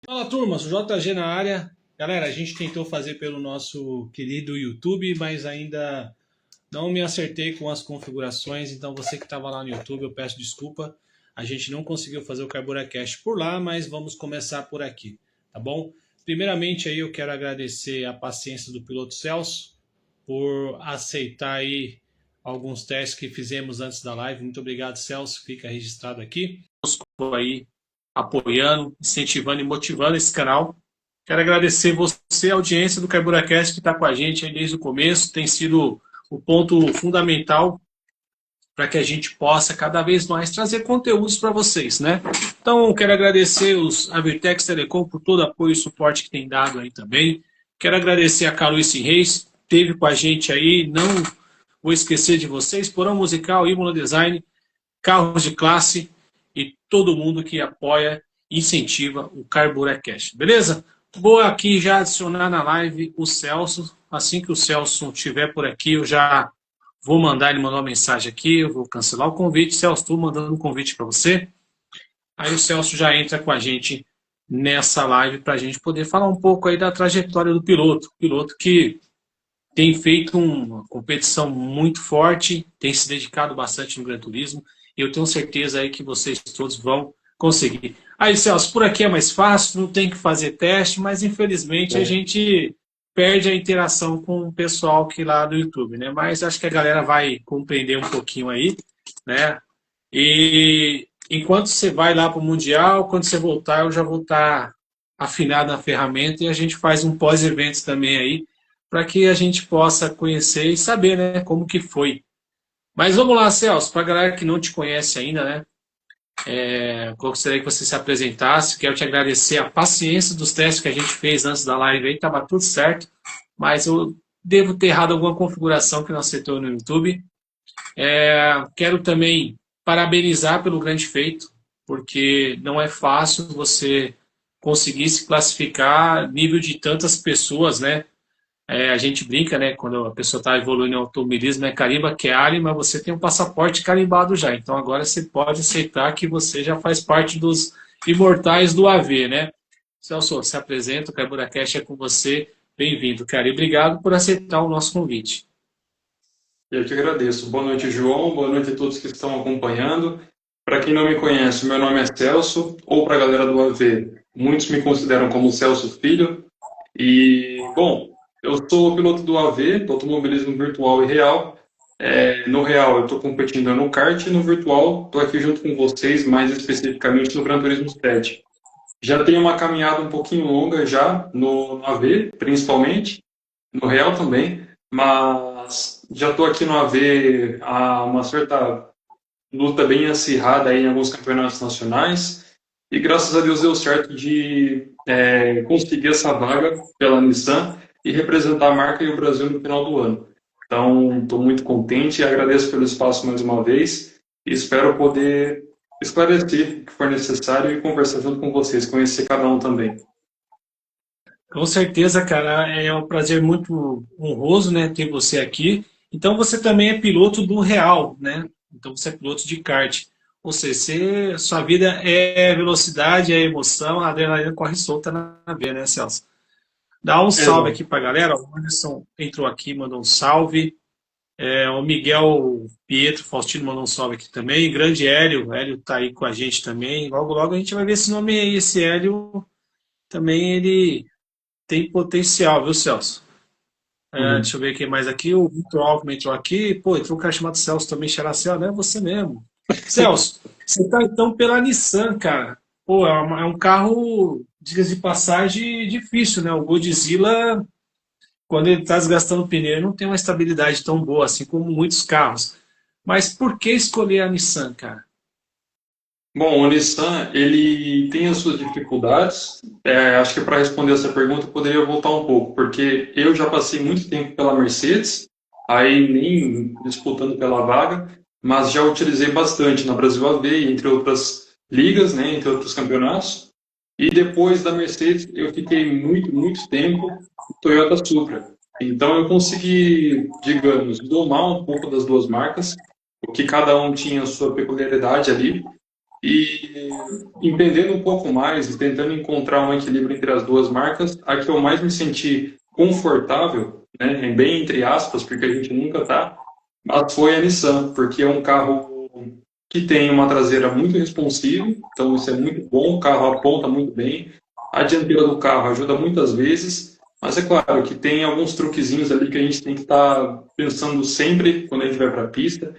Fala turma, sou JG na área. Galera, a gente tentou fazer pelo nosso querido YouTube, mas ainda não me acertei com as configurações, então você que estava lá no YouTube, eu peço desculpa. A gente não conseguiu fazer o CarburaCast por lá, mas vamos começar por aqui, tá bom? Primeiramente aí eu quero agradecer a paciência do piloto Celso por aceitar aí alguns testes que fizemos antes da live. Muito obrigado, Celso, fica registrado aqui. Aí apoiando, incentivando e motivando esse canal. Quero agradecer você, a audiência do CarburaCast, que está com a gente aí desde o começo. Tem sido o ponto fundamental para que a gente possa cada vez mais trazer conteúdos para vocês, né? Então, quero agradecer a Virtex Telecom por todo o apoio e suporte que tem dado aí também. Quero agradecer a Caluice Reis, que esteve com a gente aí. Não vou esquecer de vocês. Porão Musical, Imola Design, Carros de Classe e todo mundo que apoia e incentiva o CarburaCast. Beleza? Vou aqui já adicionar na live o Celso. Assim que o Celso estiver por aqui, eu já vou mandar ele mandar uma mensagem aqui. Eu vou cancelar o convite. Celso, estou mandando um convite para você. Aí o Celso já entra com a gente nessa live para a gente poder falar um pouco aí da trajetória do piloto. Piloto que tem feito uma competição muito forte, tem se dedicado bastante no Gran Turismo, e eu tenho certeza aí que vocês todos vão conseguir. Aí, Celso, por aqui é mais fácil, não tem que fazer teste, mas infelizmente a gente perde a interação com o pessoal que lá do YouTube, né? Mas acho que a galera vai compreender um pouquinho aí, né? E enquanto você vai lá para o Mundial, quando você voltar, eu já vou estar afinado na ferramenta e a gente faz um pós-evento também aí, para que a gente possa conhecer e saber, né, como que foi. Mas vamos lá, Celso, para a galera que não te conhece ainda, né, gostaria que você se apresentasse. Quero te agradecer a paciência dos testes que a gente fez antes da live aí, estava tudo certo, mas eu devo ter errado alguma configuração que não acertou no YouTube. Quero também parabenizar pelo grande feito, porque não é fácil você conseguir se classificar nível de tantas pessoas, né? A gente brinca, né? Quando a pessoa está evoluindo em automobilismo, é carimba que é área, mas você tem um passaporte carimbado já. Então agora você pode aceitar que você já faz parte dos imortais do AV, né? Celso, se apresenta, o CarburaCast é com você. Bem-vindo, cara. E obrigado por aceitar o nosso convite. Eu que agradeço. Boa noite, João. Boa noite a todos que estão acompanhando. Para quem não me conhece, meu nome é Celso, ou para a galera do AV, muitos me consideram como Celso Filho. E, bom, eu sou piloto do AV, do automobilismo virtual e real. No real, eu estou competindo no kart e no virtual, estou aqui junto com vocês, mais especificamente no Gran Turismo 7. Já tenho uma caminhada um pouquinho longa já no AV, principalmente, no real também, mas já estou aqui no AV há uma certa luta bem acirrada aí em alguns campeonatos nacionais e graças a Deus deu certo de conseguir essa vaga pela Nissan e representar a marca e o Brasil no final do ano. Então, estou muito contente e agradeço pelo espaço mais uma vez e espero poder esclarecer o que for necessário e conversar junto com vocês, conhecer cada um também. Com certeza, cara, é um prazer muito honroso, né, ter você aqui. Então você também é piloto do Real, né? Então você é piloto de kart. Ou seja, sua vida é velocidade, é emoção, a adrenalina corre solta na veia, né, Celso? Dá um salve Exato. aqui pra galera. O Anderson entrou aqui, mandou um salve. O Miguel Pietro Faustino mandou um salve aqui também. Grande Hélio, o Hélio tá aí com a gente também. Logo, logo a gente vai ver esse nome aí, esse Hélio também ele tem potencial, viu, Celso? Uhum. Deixa eu ver quem mais aqui. O Vitor Alckmin entrou aqui. Pô, entrou um cara chamado Celso também, Xaracel, né? Você mesmo. Celso, você tá então pela Nissan, cara. Pô, é um carro, diga-se de passagem, difícil, né? O Godzilla, quando ele tá desgastando o pneu, ele não tem uma estabilidade tão boa assim como muitos carros. Mas por que escolher a Nissan, cara? Bom, o Nissan, ele tem as suas dificuldades. Acho que para responder essa pergunta eu poderia voltar um pouco, porque eu já passei muito tempo pela Mercedes, aí nem disputando pela vaga, mas já utilizei bastante na Brasil AV, entre outras ligas, né, entre outros campeonatos. E depois da Mercedes, eu fiquei muito, muito tempo no Toyota Supra. Então eu consegui, digamos, domar um pouco das duas marcas, o que cada um tinha a sua peculiaridade ali. E entendendo um pouco mais e tentando encontrar um equilíbrio entre as duas marcas, a que eu mais me senti confortável, né, bem entre aspas, porque a gente nunca tá, mas foi a Nissan, porque é um carro que tem uma traseira muito responsiva, então isso é muito bom, o carro aponta muito bem, a dianteira do carro ajuda muitas vezes, mas é claro que tem alguns truquezinhos ali que a gente tem que estar pensando sempre quando a gente vai para a pista.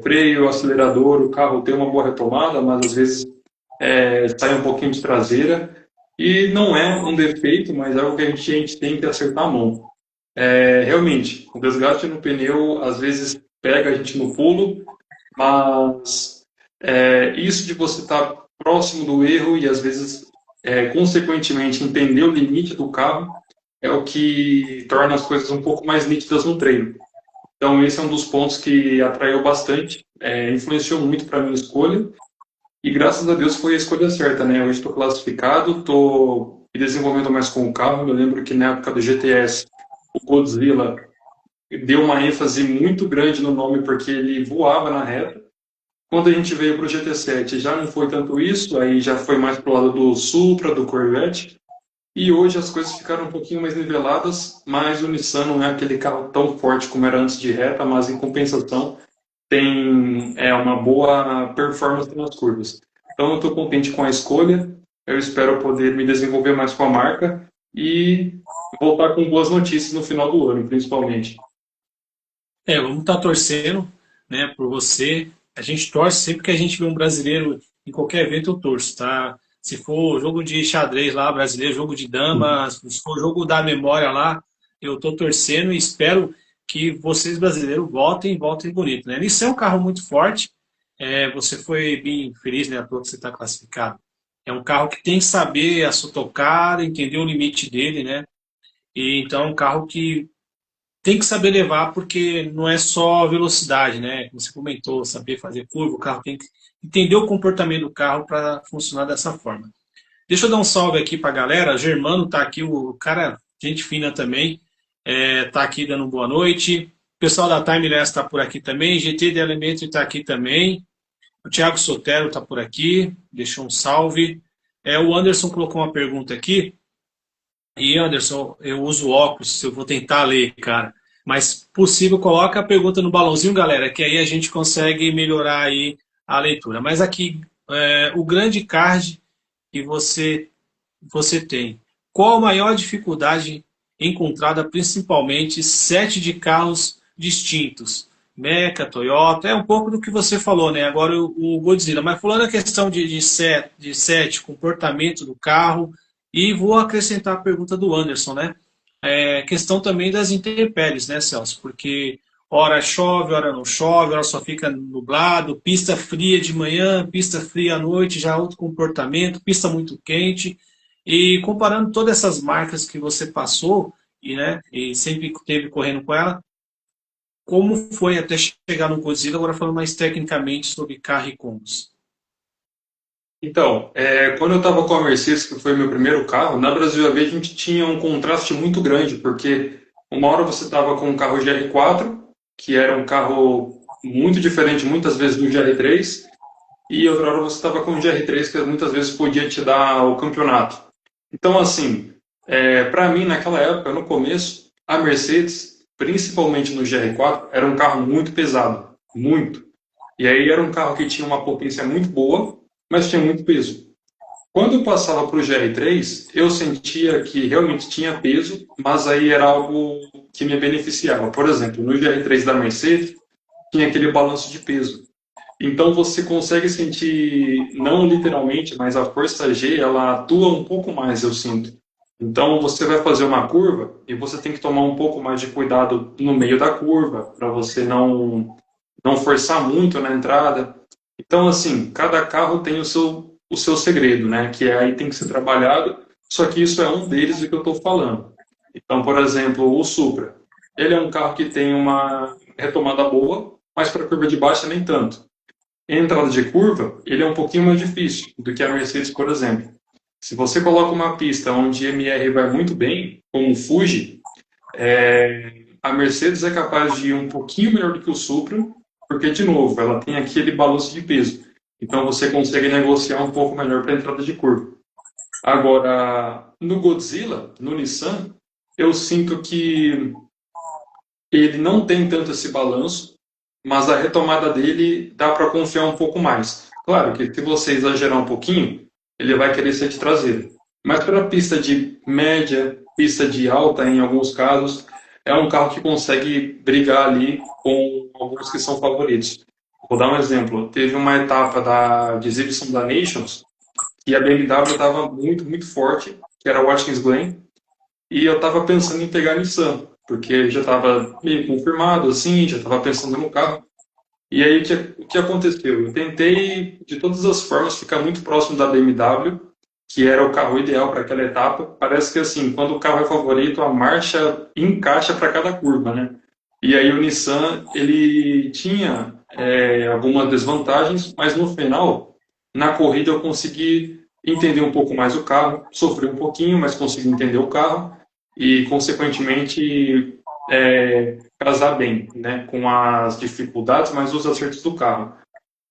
Freio, acelerador, o carro tem uma boa retomada, mas às vezes sai um pouquinho de traseira. E não é um defeito, mas é algo que a gente tem que acertar a mão. Realmente, o desgaste no pneu às vezes pega a gente no pulo, mas isso de você estar próximo do erro e às vezes, consequentemente, entender o limite do carro é o que torna as coisas um pouco mais nítidas no treino. Então, esse é um dos pontos que atraiu bastante, influenciou muito para a minha escolha, e graças a Deus foi a escolha certa, né? Hoje estou classificado, estou me desenvolvendo mais com o carro. Eu lembro que na época do GTS, o Godzilla deu uma ênfase muito grande no nome porque ele voava na reta. Quando a gente veio para o GT7, já não foi tanto isso, aí já foi mais para o lado do Supra, do Corvette. E hoje as coisas ficaram um pouquinho mais niveladas, mas o Nissan não é aquele carro tão forte como era antes de reta, mas em compensação tem uma boa performance nas curvas. Então eu estou contente com a escolha, eu espero poder me desenvolver mais com a marca e voltar com boas notícias no final do ano, principalmente. Vamos estar torcendo, né, por você. A gente torce sempre que a gente vê um brasileiro em qualquer evento, eu torço, tá? Se for jogo de xadrez lá, brasileiro, jogo de damas, se for jogo da memória lá, eu tô torcendo e espero que vocês brasileiros voltem bonito, né? Isso é um carro muito forte. Você foi bem feliz, né, pelo que você está classificado. É um carro que tem que saber a sua tocada, entender o limite dele, né? E então é um carro que tem que saber levar porque não é só velocidade, né? Como você comentou, saber fazer curva, o carro tem que entender o comportamento do carro para funcionar dessa forma. Deixa eu dar um salve aqui para a galera. Germano tá aqui, o cara, gente fina também, tá aqui dando boa noite. O pessoal da Timeless está por aqui também. GT de Elementary está aqui também. O Thiago Sotero está por aqui, deixou um salve. O Anderson colocou uma pergunta aqui. E Anderson, eu uso óculos, eu vou tentar ler, cara. Mas possível, coloca a pergunta no balãozinho, galera, que aí a gente consegue melhorar aí a leitura. Mas aqui, o grande card que você tem. Qual a maior dificuldade encontrada, principalmente sete de carros distintos? Meca, Toyota, é um pouco do que você falou, né? Agora o Godzilla. Mas falando a questão de set, comportamento do carro, e vou acrescentar a pergunta do Anderson, né? Questão também das intempéries, né, Celso? Porque hora chove, hora não chove, hora só fica nublado, pista fria de manhã, pista fria à noite, já outro comportamento, pista muito quente. E comparando todas essas marcas que você passou e sempre teve correndo com ela, como foi até chegar no Godzilla, agora falando mais tecnicamente sobre carro e combos. Então, quando eu estava com a Mercedes, que foi meu primeiro carro, na Brasil AV a gente tinha um contraste muito grande, porque uma hora você estava com um carro GR4, que era um carro muito diferente muitas vezes do GR3, e outra hora você estava com um GR3 que muitas vezes podia te dar o campeonato. Então, assim, para mim naquela época, no começo, a Mercedes, principalmente no GR4, era um carro muito pesado, muito. E aí era um carro que tinha uma potência muito boa, mas tinha muito peso. Quando eu passava para o GR3, eu sentia que realmente tinha peso, mas aí era algo que me beneficiava. Por exemplo, no GR3 da Mercedes, tinha aquele balanço de peso. Então você consegue sentir, não literalmente, mas a força G, ela atua um pouco mais, eu sinto. Então você vai fazer uma curva e você tem que tomar um pouco mais de cuidado no meio da curva, para você não forçar muito na entrada. Então, assim, cada carro tem o seu segredo, né? Que aí tem que ser trabalhado, só que isso é um deles do que eu estou falando. Então, por exemplo, o Supra. Ele é um carro que tem uma retomada boa, mas para a curva de baixa nem tanto. Em entrada de curva, ele é um pouquinho mais difícil do que a Mercedes, por exemplo. Se você coloca uma pista onde MR vai muito bem, como o Fuji, a Mercedes é capaz de ir um pouquinho melhor do que o Supra, porque, de novo, ela tem aquele balanço de peso. Então você consegue negociar um pouco melhor para a entrada de curva. Agora, no Godzilla, no Nissan, eu sinto que ele não tem tanto esse balanço, mas a retomada dele dá para confiar um pouco mais. Claro que se você exagerar um pouquinho, ele vai querer ser de traseira. Mas para pista de média, pista de alta em alguns casos, é um carro que consegue brigar ali com alguns que são favoritos. Vou dar um exemplo. Teve uma etapa de exibição da Nations e a BMW estava muito, muito forte, que era Watkins Glen, e eu estava pensando em pegar a Nissan, porque já estava meio confirmado, assim, já estava pensando no carro. E aí o que aconteceu? Eu tentei, de todas as formas, ficar muito próximo da BMW, que era o carro ideal para aquela etapa. Parece que, assim, quando o carro é favorito, a marcha encaixa para cada curva, né? E aí o Nissan, ele tinha algumas desvantagens, mas no final, na corrida, eu consegui entender um pouco mais o carro, sofri um pouquinho, mas consegui entender o carro e, consequentemente, casar bem, né, com as dificuldades, mas os acertos do carro.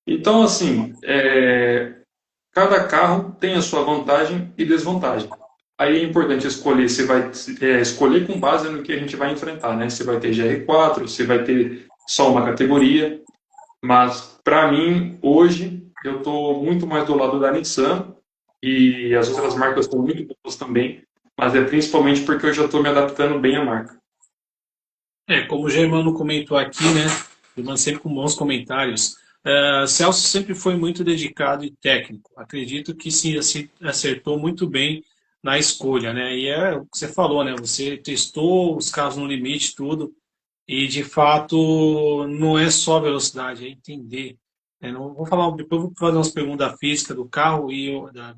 Então, assim, cada carro tem a sua vantagem e desvantagem. Aí é importante escolher se vai escolher com base no que a gente vai enfrentar, né? Se vai ter GR4, se vai ter só uma categoria. Mas para mim, hoje, eu estou muito mais do lado da Nissan e as outras marcas estão muito boas também, mas é principalmente porque eu já estou me adaptando bem à marca. Como o Germano comentou aqui, né? Germano sempre com bons comentários. Celso sempre foi muito dedicado e técnico. Acredito que sim, assim, acertou muito bem na escolha, né? E é o que você falou, né? Você testou os carros no limite, tudo, e de fato não é só velocidade, é entender. Não vou falar, depois eu vou fazer umas perguntas da física do carro e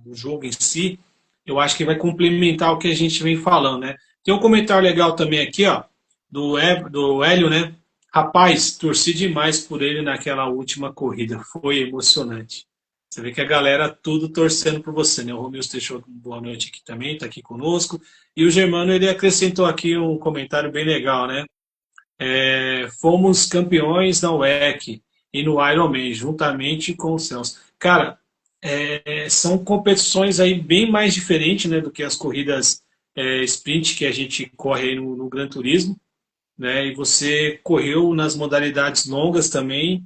do jogo em si. Eu acho que vai complementar o que a gente vem falando, né? Tem um comentário legal também aqui, ó, do Hélio, né? Rapaz, torci demais por ele naquela última corrida. Foi emocionante. Você vê que a galera tudo torcendo por você, né? O Romilson deixou boa noite aqui também, está aqui conosco. E o Germano, ele acrescentou aqui um comentário bem legal, né? Fomos campeões na WEC e no Ironman, juntamente com o Celso. Cara, são competições aí bem mais diferentes, né, do que as corridas sprint que a gente corre aí no Gran Turismo, né? E você correu nas modalidades longas também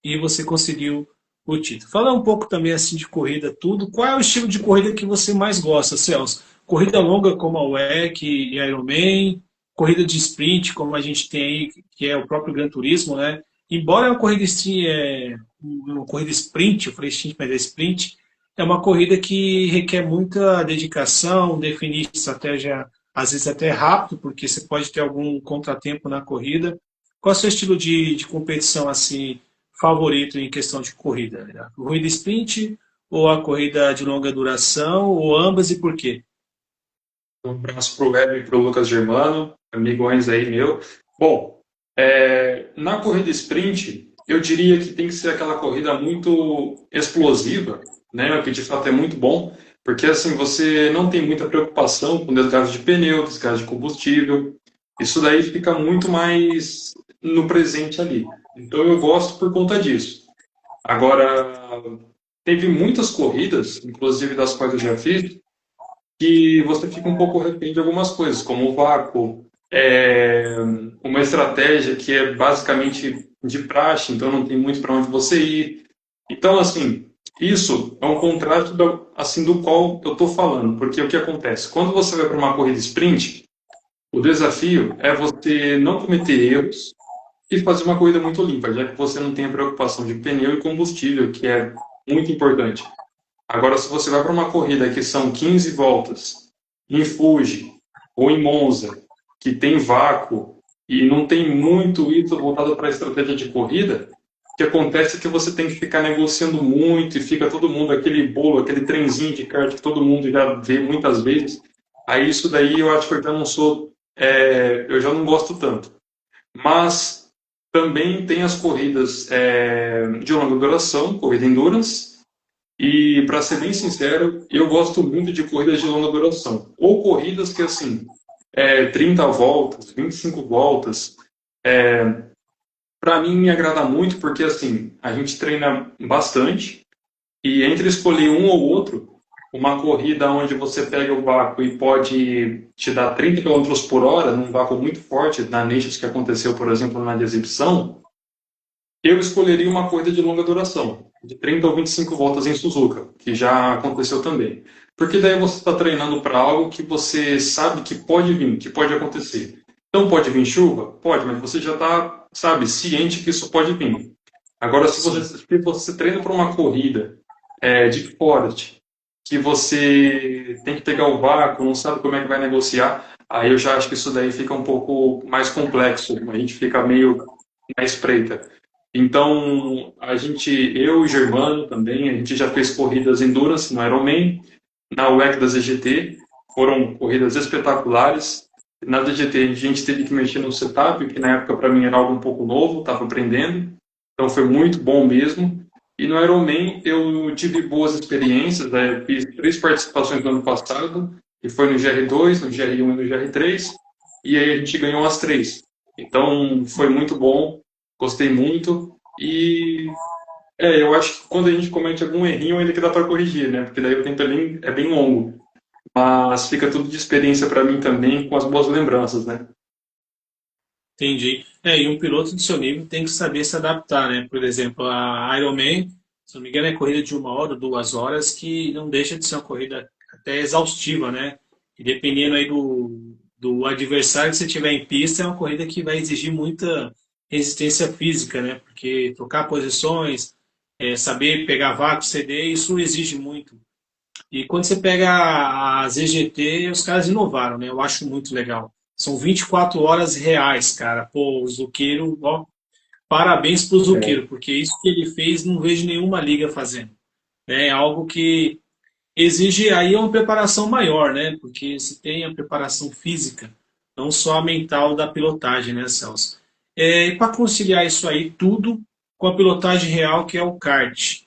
e você conseguiu o título. Fala um pouco também assim de corrida, tudo. Qual é o estilo de corrida que você mais gosta, Celso? Corrida longa como a WEC e Ironman, corrida de sprint como a gente tem aí, que é o próprio Gran Turismo, né? Embora a corrida uma corrida sprint, eu falei sprint, mas é sprint, é uma corrida que requer muita dedicação, definir estratégia às vezes até rápido, porque você pode ter algum contratempo na corrida. Qual é o seu estilo de competição assim favorito em questão de corrida? Né? A corrida sprint ou a corrida de longa duração, ou ambas e por quê? Um abraço para o Web e para o Lucas Germano, amigões aí meu. Bom, na corrida sprint, eu diria que tem que ser aquela corrida muito explosiva, né? O que de fato é muito bom, porque assim você não tem muita preocupação com desgaste de pneu, desgaste de combustível. Isso daí fica muito mais no presente ali. Então eu gosto por conta disso. Agora, teve muitas corridas, inclusive das quais eu já fiz, que você fica um pouco refém de algumas coisas, como o vácuo, uma estratégia que é basicamente de praxe, então não tem muito para onde você ir. Então, assim, isso é um contraste assim, do qual eu estou falando, porque o que acontece? Quando você vai para uma corrida sprint, o desafio é você não cometer erros e fazer uma corrida muito limpa, já que você não tem a preocupação de pneu e combustível, que é muito importante. Agora, se você vai para uma corrida que são 15 voltas, em Fuji ou em Monza, que tem vácuo e não tem muito isso voltado para a estratégia de corrida, o que acontece é que você tem que ficar negociando muito e fica todo mundo aquele bolo, aquele trenzinho de kart que todo mundo já vê muitas vezes. Aí isso daí eu acho que eu já não sou, eu já não gosto tanto. Mas também tem as corridas de longa duração, corrida endurance, e, para ser bem sincero, eu gosto muito de corridas de longa duração. Ou corridas que, assim, 30 voltas, 25 voltas. Para mim, me agrada muito porque, assim, a gente treina bastante. E entre escolher um ou outro, uma corrida onde você pega o vácuo e pode te dar 30 quilômetros por hora, num vácuo muito forte, na Nations que aconteceu, por exemplo, na de exibição, eu escolheria uma corrida de longa duração, de 30 ou 25 voltas em Suzuka, que já aconteceu também. Porque daí você está treinando para algo que você sabe que pode vir, que pode acontecer. Então pode vir chuva? Pode, mas você já está, sabe, ciente que isso pode vir. Agora, Sim. se você treina para uma corrida de forest, que você tem que pegar o vácuo, não sabe como é que vai negociar, aí eu já acho que isso daí fica um pouco mais complexo, a gente fica meio na espreita. Então, eu e o Germano também, a gente já fez corridas endurance no Ironman, na WEC da ZGT, foram corridas espetaculares. Na DGT a gente teve que mexer no setup, que na época para mim era algo um pouco novo, estava aprendendo, então foi muito bom mesmo. E no Ironman eu tive boas experiências, fiz 3 participações no ano passado, que foi no GR2, no GR1 e no GR3, e aí a gente ganhou as 3. Então foi muito bom, gostei muito. E eu acho que quando a gente comete algum errinho, ainda que dá para corrigir, né? Porque daí o tempo é bem longo. Mas fica tudo de experiência para mim também, com as boas lembranças, né? Entendi. E um piloto do seu nível tem que saber se adaptar, né? Por exemplo, a Ironman, se não me engano, é corrida de 1 hora, 2 horas, que não deixa de ser uma corrida até exaustiva, né? E dependendo aí do adversário que você tiver em pista, é uma corrida que vai exigir muita resistência física, né? Porque trocar posições, saber pegar vácuo, ceder, isso exige muito. E quando você pega a ZGT, os caras inovaram, né? Eu acho muito legal. São 24 horas reais, cara. Pô, o Zuqueiro, ó, parabéns pro Zuqueiro, porque isso que ele fez não vejo nenhuma liga fazendo. Né? É algo que exige aí uma preparação maior, né? Porque se tem a preparação física, não só a mental da pilotagem, né, Celso? E para conciliar isso aí tudo com a pilotagem real, que é o kart.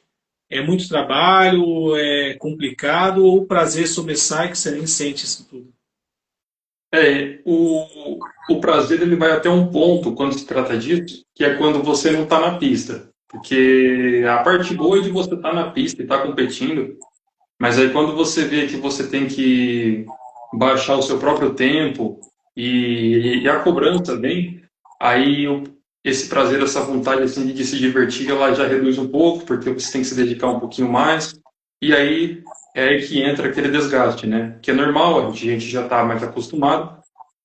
É muito trabalho, é complicado, ou o prazer sobressai que você nem sente isso tudo? O prazer ele vai até um ponto quando se trata disso, que é quando você não está na pista. Porque a parte boa é de você estar na pista e estar competindo, mas aí quando você vê que você tem que baixar o seu próprio tempo e a cobrança também, aí esse prazer, essa vontade assim, de se divertir, ela já reduz um pouco, porque você tem que se dedicar um pouquinho mais. E aí é aí que entra aquele desgaste, né? Que é normal, a gente já está mais acostumado.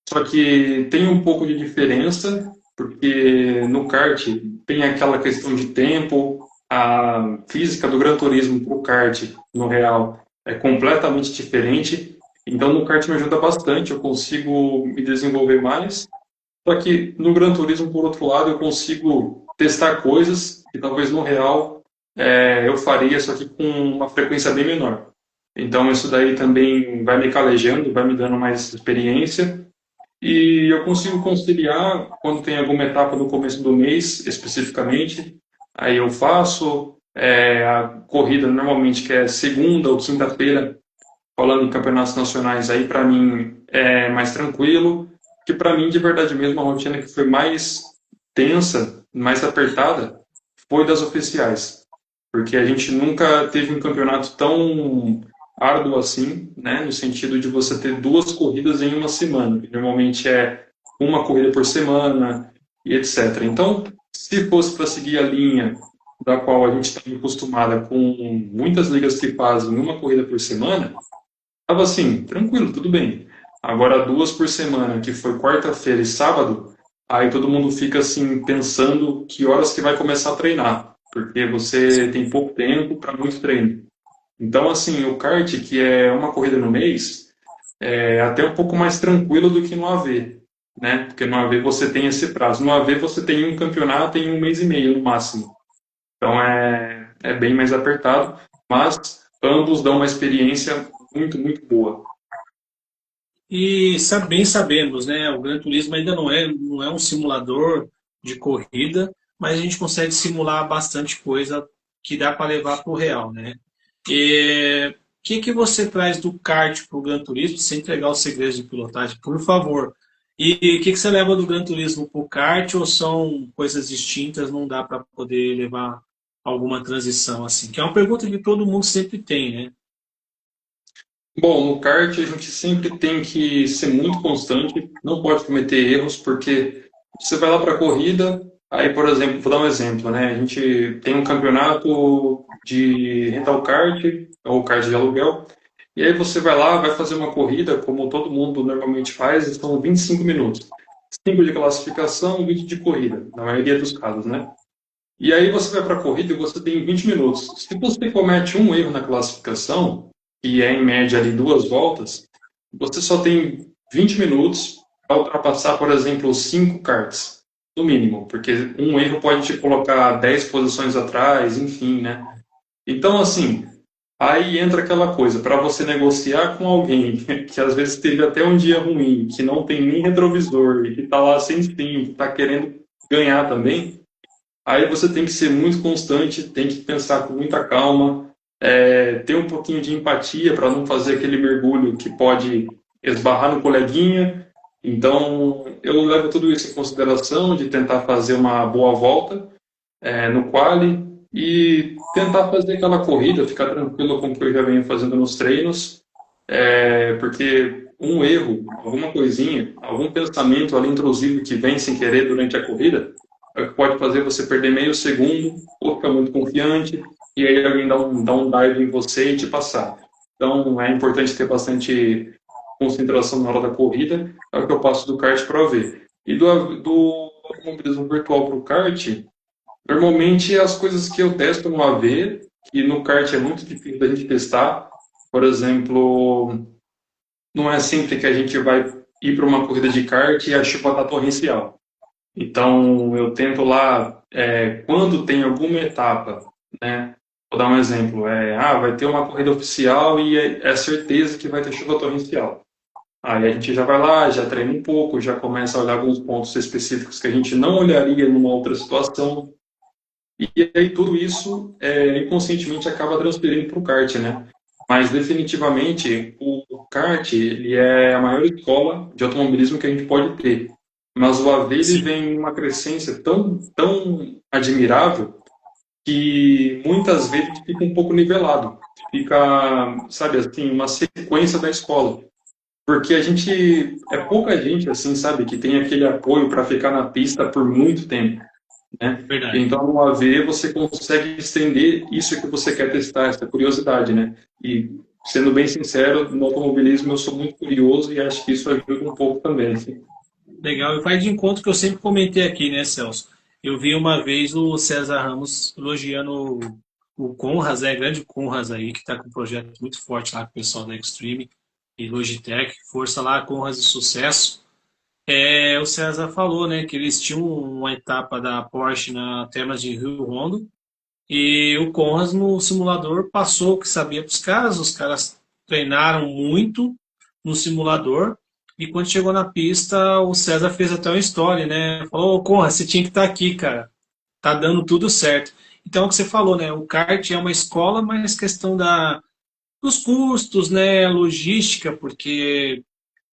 Só que tem um pouco de diferença, porque no kart tem aquela questão de tempo, a física do Gran Turismo para o kart, no real, é completamente diferente. Então no kart me ajuda bastante, eu consigo me desenvolver mais. Só que no Gran Turismo, por outro lado, eu consigo testar coisas que talvez no real eu faria, só que com uma frequência bem menor. Então isso daí também vai me calejando, vai me dando mais experiência. E eu consigo conciliar quando tem alguma etapa no começo do mês, especificamente. Aí eu faço a corrida normalmente que é segunda ou quinta-feira, falando em campeonatos nacionais, aí para mim é mais tranquilo. Que para mim, de verdade mesmo, a rotina que foi mais tensa, mais apertada, foi das oficiais. Porque a gente nunca teve um campeonato tão árduo assim, né? No sentido de você ter 2 corridas em uma semana. Que normalmente é uma corrida por semana e etc. Então, se fosse para seguir a linha da qual a gente está acostumada com muitas ligas que fazem uma corrida por semana, tava assim, tranquilo, tudo bem. Agora 2 por semana, que foi quarta-feira e sábado, aí todo mundo fica assim pensando que horas que vai começar a treinar, porque você tem pouco tempo para muito treino. Então assim, o kart, que é uma corrida no mês, é até um pouco mais tranquilo do que no AV, né? Porque no AV você tem esse prazo. No AV você tem um campeonato em 1 mês e meio no máximo. Então é bem mais apertado, mas ambos dão uma experiência muito, muito boa. E bem sabemos, né? O Gran Turismo ainda não é um simulador de corrida, mas a gente consegue simular bastante coisa que dá para levar para o real, né? E o que você traz do kart para o Gran Turismo, sem entregar os segredos de pilotagem, por favor? E o que você leva do Gran Turismo para o kart, ou são coisas distintas, não dá para poder levar alguma transição assim? Que é uma pergunta que todo mundo sempre tem, né? Bom, no kart a gente sempre tem que ser muito constante, não pode cometer erros, porque você vai lá para a corrida, aí, por exemplo, vou dar um exemplo, né? A gente tem um campeonato de rental kart, ou kart de aluguel, e aí você vai lá, vai fazer uma corrida, como todo mundo normalmente faz, e são 25 minutos. 5 de classificação, 20 de corrida, na maioria dos casos, né? E aí você vai para a corrida e você tem 20 minutos. Se você comete um erro na classificação, que é em média ali 2 voltas, você só tem 20 minutos para ultrapassar, por exemplo, 5 karts, no mínimo, porque um erro pode te colocar 10 posições atrás, enfim, né? Então, assim, aí entra aquela coisa, para você negociar com alguém que às vezes teve até um dia ruim, que não tem nem retrovisor e que está lá sem fim, que está querendo ganhar também, aí você tem que ser muito constante, tem que pensar com muita calma, ter um pouquinho de empatia para não fazer aquele mergulho que pode esbarrar no coleguinha. Então, eu levo tudo isso em consideração, de tentar fazer uma boa volta no quali e tentar fazer aquela corrida, ficar tranquilo com o que eu já venho fazendo nos treinos, porque um erro, alguma coisinha, algum pensamento ali intrusivo que vem sem querer durante a corrida, é o que pode fazer você perder meio segundo ou ficar muito confiante e aí alguém dá um dive em você e te passar. Então é importante ter bastante concentração na hora da corrida, é o que eu passo do kart para ver. E do automobilismo virtual para o kart, normalmente as coisas que eu testo no AV, que no kart é muito difícil da gente testar, por exemplo, não é sempre que a gente vai ir para uma corrida de kart e a chuva está torrencial. Então, eu tento lá, quando tem alguma etapa, né? Vou dar um exemplo, vai ter uma corrida oficial e é certeza que vai ter chuva torrencial. Aí a gente já vai lá, já treina um pouco, já começa a olhar alguns pontos específicos que a gente não olharia numa outra situação. E aí tudo isso inconscientemente acaba transferindo para o kart, né? Mas definitivamente o kart ele é a maior escola de automobilismo que a gente pode ter. Mas o AV ele Sim, vem em uma crescência tão admirável que muitas vezes fica um pouco nivelado. Fica, sabe assim, uma sequência da escola. Porque a gente, é pouca gente, assim, sabe, que tem aquele apoio para ficar na pista por muito tempo, né? verdade. Então, no AV, você consegue estender isso que você quer testar, essa curiosidade, né? E, sendo bem sincero, no automobilismo eu sou muito curioso e acho que isso ajuda um pouco também, assim. Legal. E vai de encontro que eu sempre comentei aqui, né, Celso? Eu vi uma vez o César Ramos elogiando o Conras, grande Conras aí, que está com um projeto muito forte lá com o pessoal da Extreme e Logitech. Força lá, Conras de sucesso. O César falou, né, que eles tinham uma etapa da Porsche na Termas de Rio Hondo e o Conras no simulador passou o que sabia para os caras treinaram muito no simulador e quando chegou na pista o César fez até uma história, né? Falou, ô Conras, você tinha que estar aqui, cara. Tá dando tudo certo. Então, é o que você falou, né? O kart é uma escola, mas questão dos custos, né? Logística, porque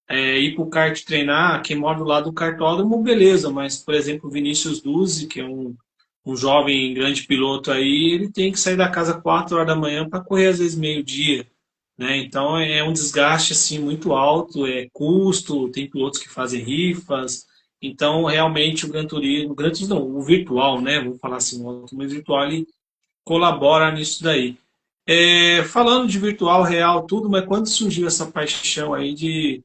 ir para o kart treinar, quem mora do lado do kartódromo, beleza, mas, por exemplo, o Vinícius Duzzi, que é um jovem grande piloto aí, ele tem que sair da casa 4 horas da manhã para correr às vezes meio-dia, né? Então é um desgaste assim muito alto, é custo, tem pilotos que fazem rifas, então realmente o Gran Turismo não, o virtual, né? Vamos falar assim, o automobilismo virtual ele colabora nisso daí. Falando de virtual, real, tudo, mas quando surgiu essa paixão aí de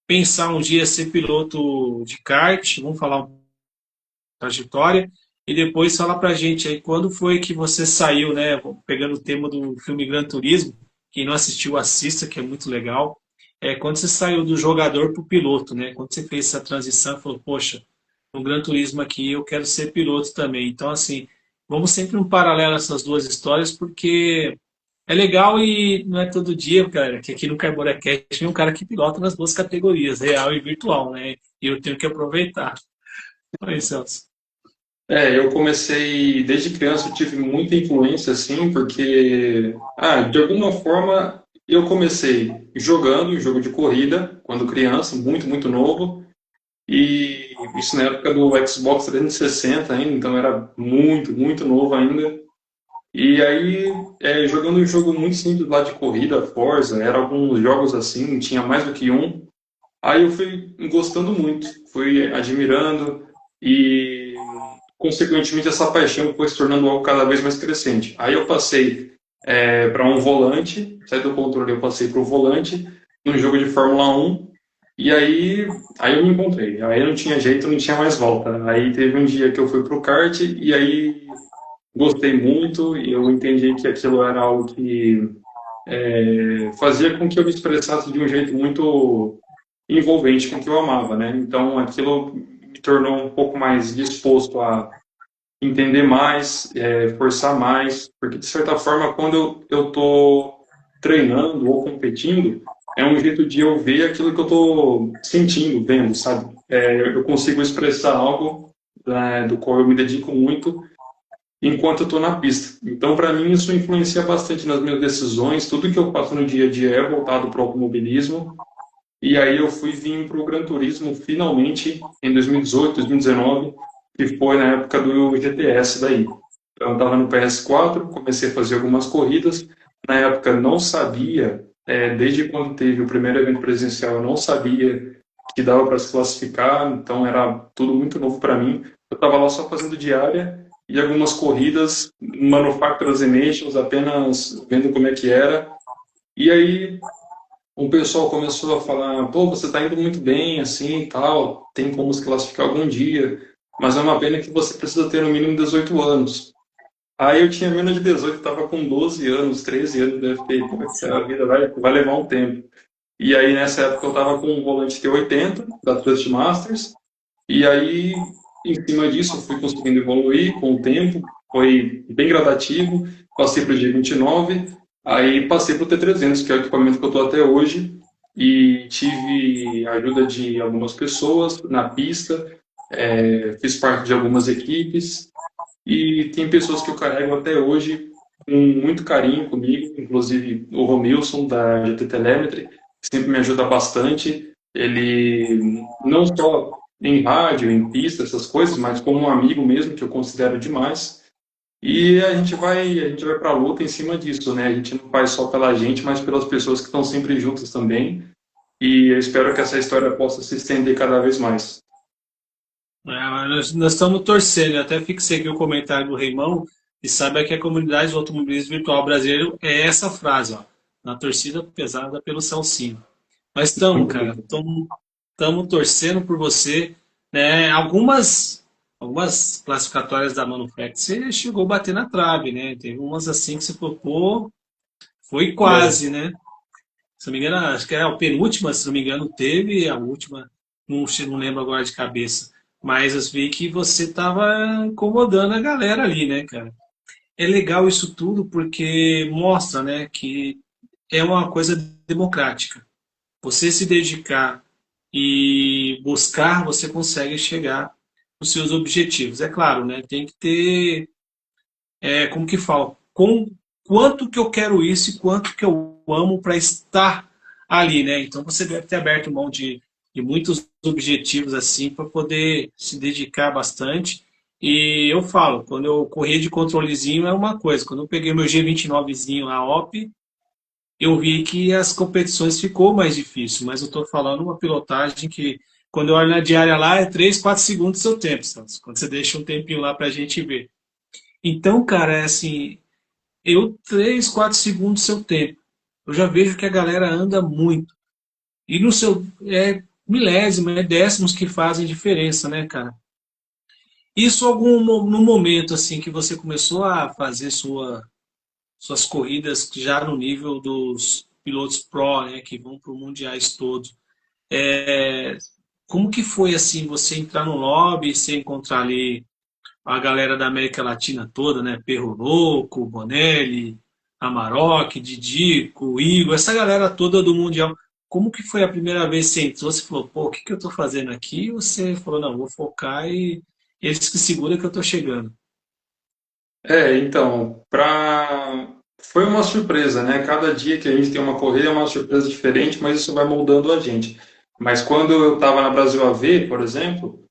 pensar um dia ser piloto de kart, vamos falar uma trajetória, e depois falar pra gente aí quando foi que você saiu, né, pegando o tema do filme Gran Turismo, quem não assistiu, assista, que é muito legal. Quando você saiu do jogador para o piloto, né? Quando você fez essa transição, falou, poxa, no Gran Turismo aqui eu quero ser piloto também. Então, assim, vamos sempre um paralelo essas duas histórias, porque é legal e não é todo dia, cara, que aqui no Carburacast tem um cara que pilota nas duas categorias, real e virtual, né? E eu tenho que aproveitar. Oi, Celso. Eu comecei desde criança, eu tive muita influência, assim, porque, de alguma forma, eu comecei jogando um jogo de corrida, quando criança, muito, muito novo, e isso na época do Xbox 360 ainda, então era muito, muito novo ainda. E aí, jogando um jogo muito simples lá de corrida, Forza, eram alguns jogos assim, tinha mais do que um. Aí eu fui gostando muito, fui admirando e, consequentemente, essa paixão foi se tornando algo cada vez mais crescente. Aí eu passei para um volante, saí do controle, eu passei para o volante num jogo de Fórmula 1 e aí eu me encontrei. Aí não tinha jeito, não tinha mais volta. Aí teve um dia que eu fui para o kart e aí gostei muito e eu entendi que aquilo era algo que fazia com que eu me expressasse de um jeito muito envolvente com o que eu amava, né? Então aquilo me tornou um pouco mais disposto a entender mais, forçar mais, porque de certa forma quando eu tô treinando ou competindo, é um jeito de eu ver aquilo que eu tô sentindo, vendo, sabe? Eu consigo expressar algo do qual eu me dedico muito enquanto eu estou na pista. Então, para mim, isso influencia bastante nas minhas decisões. Tudo que eu faço no dia a dia é voltado para o automobilismo. E aí eu fui vir para o Gran Turismo finalmente em 2018, 2019, que foi na época do GTS daí. Eu estava no PS4, comecei a fazer algumas corridas. Na época não sabia, desde quando teve o primeiro evento presencial, eu não sabia que dava para se classificar, então era tudo muito novo para mim. Eu estava lá só fazendo diária e algumas corridas, Manufacturers Nations, apenas vendo como é que era. E aí o pessoal começou a falar, pô, você está indo muito bem, assim, e tal, tem como se classificar algum dia, mas é uma pena que você precisa ter no mínimo 18 anos. Aí eu tinha menos de 18, estava com 12 anos, 13 anos, eu fiquei, pô, a vida vai levar um tempo. E aí nessa época eu estava com um volante T80 da Trust Masters, e aí em cima disso eu fui conseguindo evoluir com o tempo, foi bem gradativo, passei para o G29, aí passei para o T300, que é o equipamento que eu estou até hoje, e tive a ajuda de algumas pessoas na pista, fiz parte de algumas equipes, e tem pessoas que eu carrego até hoje com muito carinho comigo, inclusive o Romilson, da GT Telemetry, que sempre me ajuda bastante. Ele não só em rádio, em pista, essas coisas, mas como um amigo mesmo, que eu considero demais. E a gente vai para a luta em cima disso, né? A gente não faz só pela gente, mas pelas pessoas que estão sempre juntas também. E eu espero que essa história possa se estender cada vez mais. Nós estamos torcendo, eu até fixei aqui o comentário do Reimão, e saiba que a comunidade do automobilismo virtual brasileiro é essa frase, ó, na torcida pesada pelo Celcinho. Mas estamos, cara, estamos torcendo por você, né? Algumas classificatórias da Manufacture você chegou a bater na trave, né? Teve umas assim que você falou, pô, foi É, quase, né? Se não me engano, acho que é a penúltima, se não me engano, teve, a última, não lembro agora de cabeça. Mas eu vi que você estava incomodando a galera ali, né, cara? É legal isso tudo porque mostra, né, que é uma coisa democrática. Você se dedicar e buscar, você consegue chegar nos seus objetivos. É claro, né? Tem que ter, como que fala, quanto que eu quero isso e quanto que eu amo para estar ali, né? Então você deve ter aberto mão de muitos objetivos assim para poder se dedicar bastante. E eu falo, quando eu corri de controlezinho é uma coisa, quando eu peguei meu G29zinho, a OP, eu vi que as competições ficou mais difícil, mas eu estou falando uma pilotagem que, quando eu olho na diária lá, é 3, 4 segundos do seu tempo, Santos, quando você deixa um tempinho lá para a gente ver. Então, cara, é assim, 3, 4 segundos do seu tempo. Eu já vejo que a galera anda muito. E no seu, milésimo, décimos que fazem diferença, né, cara? Isso no momento, assim, que você começou a fazer suas corridas já no nível dos pilotos pro, né, que vão para o mundiais todos. Como que foi assim você entrar no lobby e você encontrar ali a galera da América Latina toda, né? Perro Louco, Bonelli, Amarok, Didico, Igor, essa galera toda do Mundial. Como que foi a primeira vez que você entrou? Você falou, pô, o que que eu tô fazendo aqui? E você falou, não, vou focar e eles que seguram que eu tô chegando. então, foi uma surpresa, né? Cada dia que a gente tem uma corrida é uma surpresa diferente, mas isso vai moldando a gente. Mas quando eu estava na Brasil AV, por exemplo,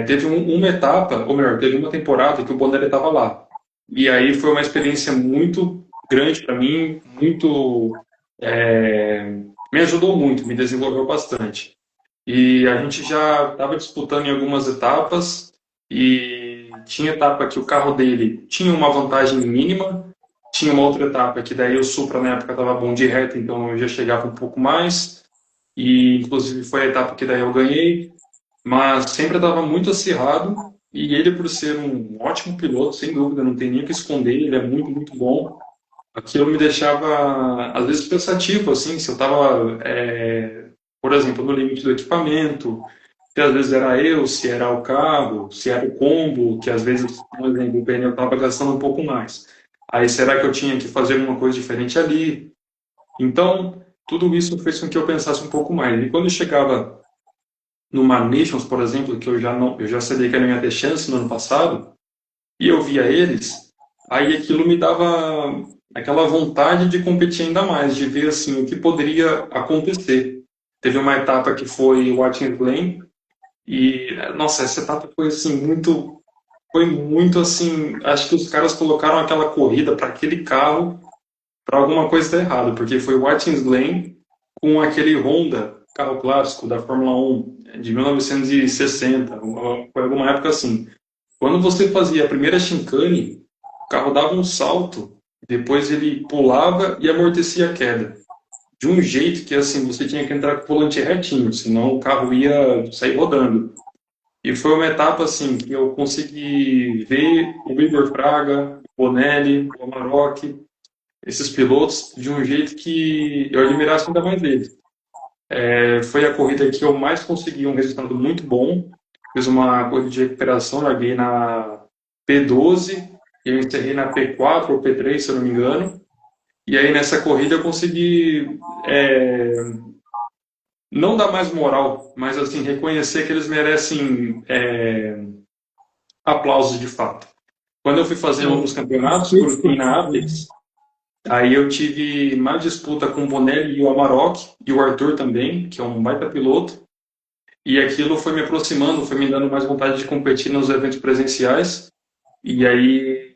teve uma etapa, ou melhor, teve uma temporada que o Bonelli estava lá. E aí foi uma experiência muito grande para mim, é, me ajudou muito, me desenvolveu bastante. E a gente já estava disputando em algumas etapas e tinha etapa que o carro dele tinha uma vantagem mínima, tinha uma outra etapa que daí o Supra na época estava bom de reta, então eu já chegava um pouco mais e inclusive foi a etapa que daí eu ganhei, mas sempre estava muito acirrado e ele por ser um ótimo piloto, sem dúvida, não tem nem o que esconder, ele é muito, muito bom. Aquilo me deixava às vezes pensativo, assim, se eu estava, por exemplo, no limite do equipamento, que às vezes era eu, se era o carro, se era o combo, que às vezes, por exemplo, o pneu estava gastando um pouco mais. Aí será que eu tinha que fazer alguma coisa diferente ali? Então, tudo isso fez com que eu pensasse um pouco mais. E quando eu chegava numa Nations, por exemplo, que eu já não, eu já sabia que eu não ia ter chance no ano passado, e eu via eles, aí aquilo me dava aquela vontade de competir ainda mais, de ver assim o que poderia acontecer. Teve uma etapa que foi o Watkins Glen, e, nossa, essa etapa foi assim foi muito assim, acho que os caras colocaram aquela corrida para aquele carro para alguma coisa dar errado, porque foi o Watkins Glen com aquele Honda, carro clássico da Fórmula 1 de 1960, foi alguma época assim. Quando você fazia a primeira chicane, o carro dava um salto, depois ele pulava e amortecia a queda de um jeito que assim você tinha que entrar com o volante retinho, senão o carro ia sair rodando. E foi uma etapa assim que eu consegui ver o Igor Fraga, o Bonelli, o Amarok, esses pilotos de um jeito que eu admirasse ainda mais eles. Foi a corrida que eu mais consegui um resultado muito bom. Fiz uma corrida de recuperação, larguei na P12 e eu encerrei na P4 ou P3, se eu não me engano. E aí nessa corrida eu consegui não dar mais moral, mas assim reconhecer que eles merecem aplausos de fato. Quando eu fui fazer Eu, alguns campeonatos por fim na Apex, aí eu tive mais disputa com o Bonelli e o Amarok, e o Arthur também, que é um baita piloto. E aquilo foi me aproximando, foi me dando mais vontade de competir nos eventos presenciais. E aí,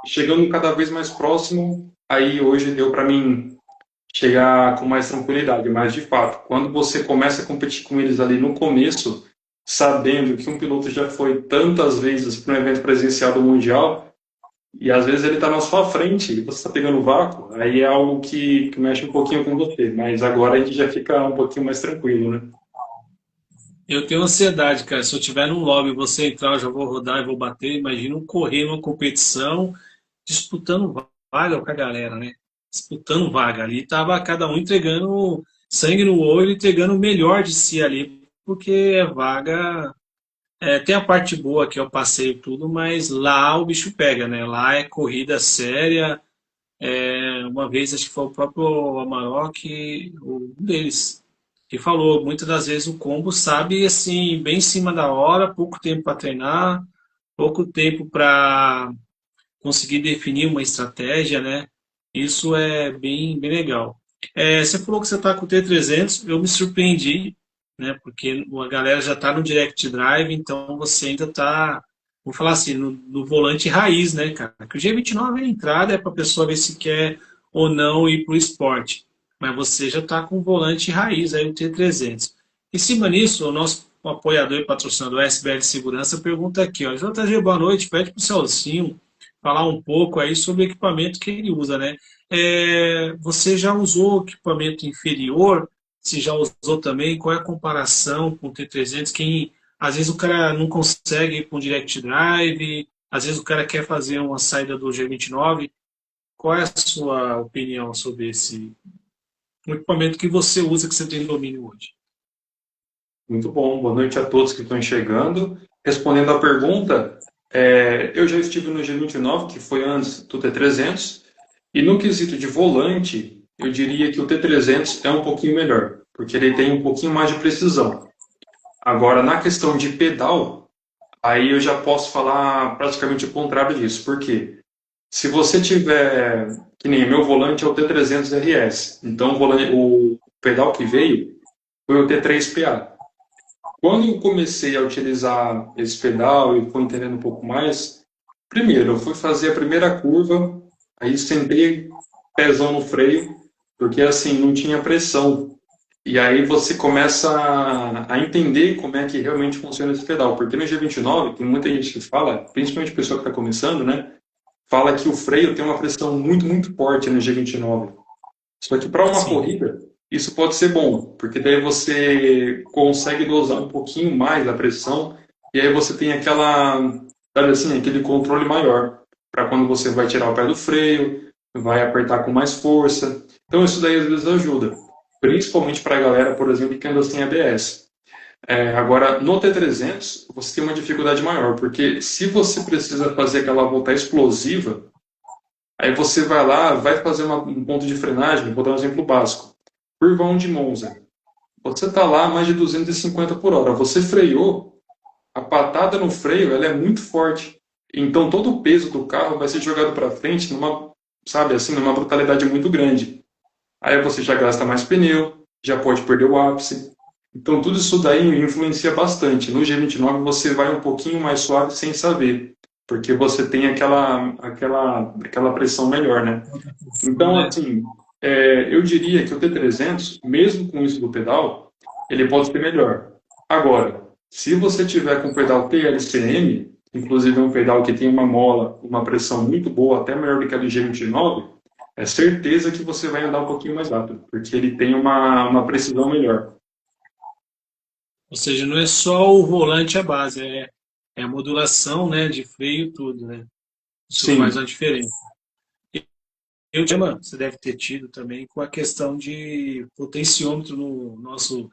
chegando cada vez mais próximo, aí hoje deu para mim chegar com mais tranquilidade. Mas, de fato, quando você começa a competir com eles ali no começo, sabendo que um piloto já foi tantas vezes para um evento presencial do Mundial, e às vezes ele está na sua frente e você está pegando vácuo, aí é algo que mexe um pouquinho com você. Mas agora a gente já fica um pouquinho mais tranquilo, né? eu tenho ansiedade, cara. Se eu tiver num lobby e você entrar, eu já vou rodar e vou bater. Imagina um correr numa competição disputando vaga com a galera, né? Disputando vaga. Ali tava cada um entregando sangue no olho, entregando o melhor de si ali, porque é vaga. Tem a parte boa que é o passeio e tudo, mas lá o bicho pega, né? Lá é corrida séria. Uma vez, acho que foi o próprio Amarok, um deles, que falou, muitas das vezes o combo sabe, assim, bem em cima da hora, pouco tempo para treinar, pouco tempo para conseguir definir uma estratégia, né? Isso é bem, bem legal. Você falou que você está com o T300, eu me surpreendi, né? Porque a galera já está no Direct Drive, então você ainda está, vou falar assim, no volante raiz, né, cara? Que o G29 é a entrada, é para a pessoa ver se quer ou não ir para o esporte. Mas você já está com o volante raiz, aí o T300. Em cima disso, o nosso apoiador e patrocinador SBL Segurança pergunta aqui, ó, JG, boa noite, pede para o Celcinho falar um pouco aí sobre o equipamento que ele usa, né? Você já usou equipamento inferior? Se já usou também? Qual é a comparação com o T300? Às vezes o cara não consegue ir com Direct Drive, às vezes o cara quer fazer uma saída do G29. Qual é a sua opinião sobre esse um equipamento que você usa, que você tem domínio hoje? Muito bom, boa noite a todos que estão chegando. Respondendo à pergunta, eu já estive no G29, que foi antes do T300, e no quesito de volante, eu diria que o T300 é um pouquinho melhor, porque ele tem um pouquinho mais de precisão. Agora, na questão de pedal, aí eu já posso falar praticamente o contrário disso, porque se você tiver, que nem meu volante é o T300 RS, então o pedal que veio foi o T3PA. Quando eu comecei a utilizar esse pedal e fui entendendo um pouco mais, Primeiro, eu fui fazer a primeira curva, aí sentei pezão no freio, porque assim, não tinha pressão. E aí você começa a entender como é que realmente funciona esse pedal. Porque no G29, tem muita gente que fala, principalmente pessoa que está começando, né? Fala que o freio tem uma pressão muito, muito forte no G29. Só que para uma Sim. corrida, isso pode ser bom, porque daí você consegue dosar um pouquinho mais a pressão, e aí você tem aquela, sabe assim, aquele controle maior, para quando você vai tirar o pé do freio, vai apertar com mais força. Então isso daí às vezes ajuda, principalmente para a galera, por exemplo, que anda sem ABS. Agora, no T300, você tem uma dificuldade maior, porque se você precisa fazer aquela volta explosiva, aí você vai lá, vai fazer um ponto de frenagem, vou dar um exemplo básico. Curvão de Monza. Você está lá a mais de 250 por hora. Você freou, a patada no freio ela é muito forte. Então todo o peso do carro vai ser jogado para frente numa, sabe, assim, numa brutalidade muito grande. Aí você já gasta mais pneu, já pode perder o ápice. Então tudo isso daí influencia bastante. No G29 você vai um pouquinho mais suave sem saber, porque você tem aquela pressão melhor, né? Então, Né? assim, eu diria que o T300, mesmo com isso do pedal, ele pode ser melhor. Agora, se você tiver com o pedal TLCM, inclusive é um pedal que tem uma mola, uma pressão muito boa, até melhor do que a do G29, é certeza que você vai andar um pouquinho mais rápido, porque ele tem uma precisão melhor. Ou seja, não é só o volante a base, é a modulação, né, de freio e tudo, né? Isso faz Sim, a diferença. Eu, tema, você deve ter tido também com a questão de potenciômetro no nosso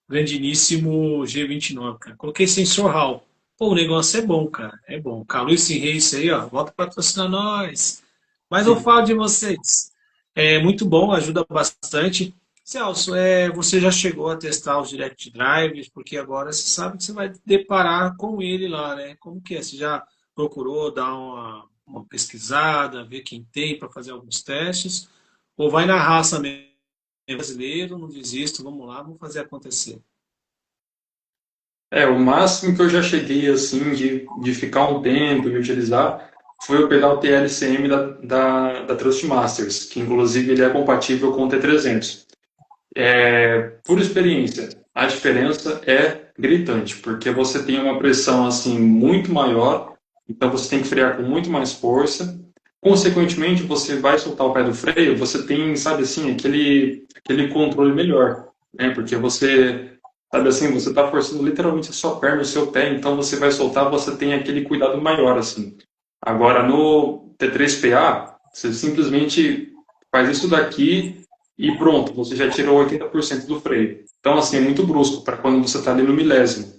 grandíssimo G29, cara. Coloquei sensor Hall. Pô, o negócio é bom, cara. É bom. Caluce Race aí, ó. Volta a patrocinar nós. Mas eu sim. falo de vocês. É muito bom, ajuda bastante. Celso, você já chegou a testar os Direct Drives, porque agora você sabe que você vai deparar com ele lá, né? Como que é? Você já procurou dar uma pesquisada, ver quem tem para fazer alguns testes, ou vai na raça mesmo, brasileiro, não desisto, vamos lá, vamos fazer acontecer. O máximo que eu já cheguei, assim, de ficar um tempo e utilizar foi o pedal TLCM da Trustmasters, que inclusive ele é compatível com o T300. Por experiência, a diferença é gritante, porque você tem uma pressão assim muito maior, então você tem que frear com muito mais força. Consequentemente, você vai soltar o pé do freio, você tem, sabe assim, aquele controle melhor, né? Porque você, sabe assim, você está forçando literalmente a sua perna, o seu pé, então você vai soltar, você tem aquele cuidado maior, assim. Agora, no T3PA, você simplesmente faz isso daqui e pronto, você já tirou 80% do freio. Então, assim, é muito brusco para quando você está ali no milésimo.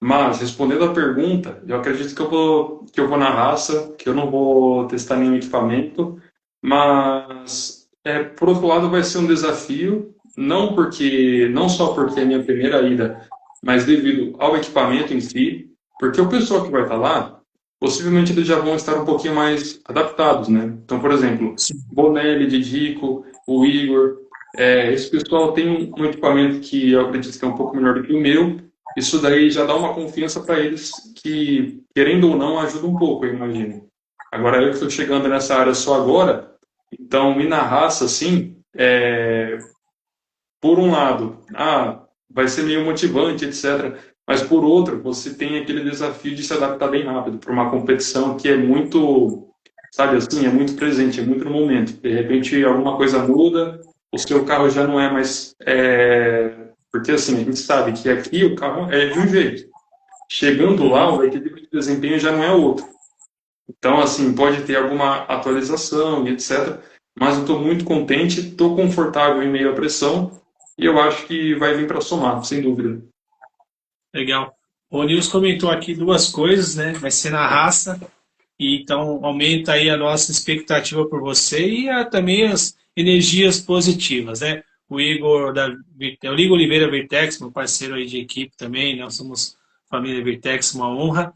Mas, respondendo à pergunta, eu acredito que eu vou na raça, que eu não vou testar nenhum equipamento, mas, por outro lado, vai ser um desafio, não só porque é minha primeira ida, mas devido ao equipamento em si, porque o pessoal que vai estar lá, possivelmente eles já vão estar um pouquinho mais adaptados, né? Então, por exemplo, Sim. Bonelli, Didico, o Igor, esse pessoal tem um equipamento que eu acredito que é um pouco melhor do que o meu, isso daí já dá uma confiança para eles que, querendo ou não, ajuda um pouco, eu imagino. Agora, eu que estou chegando nessa área só agora, então, ir na raça, assim, por um lado, vai ser meio motivante, etc. Mas, por outro, você tem aquele desafio de se adaptar bem rápido para uma competição que é muito, sabe assim, é muito presente, é muito no momento. De repente, alguma coisa muda, o seu carro já não é mais. Porque, assim, a gente sabe que aqui o carro é de um jeito. Chegando lá, Uhum. o equilíbrio de desempenho já não é outro. Então, assim, pode ter alguma atualização e etc. Mas eu estou muito contente, estou confortável em meio à pressão e eu acho que vai vir para somar, sem dúvida. Legal. O Nils comentou aqui duas coisas, né? Vai ser na raça, e então aumenta aí a nossa expectativa por você e também as energias positivas, né? O Igor é o Igor Oliveira Vertex, meu parceiro aí de equipe também, nós somos família Vertex, uma honra.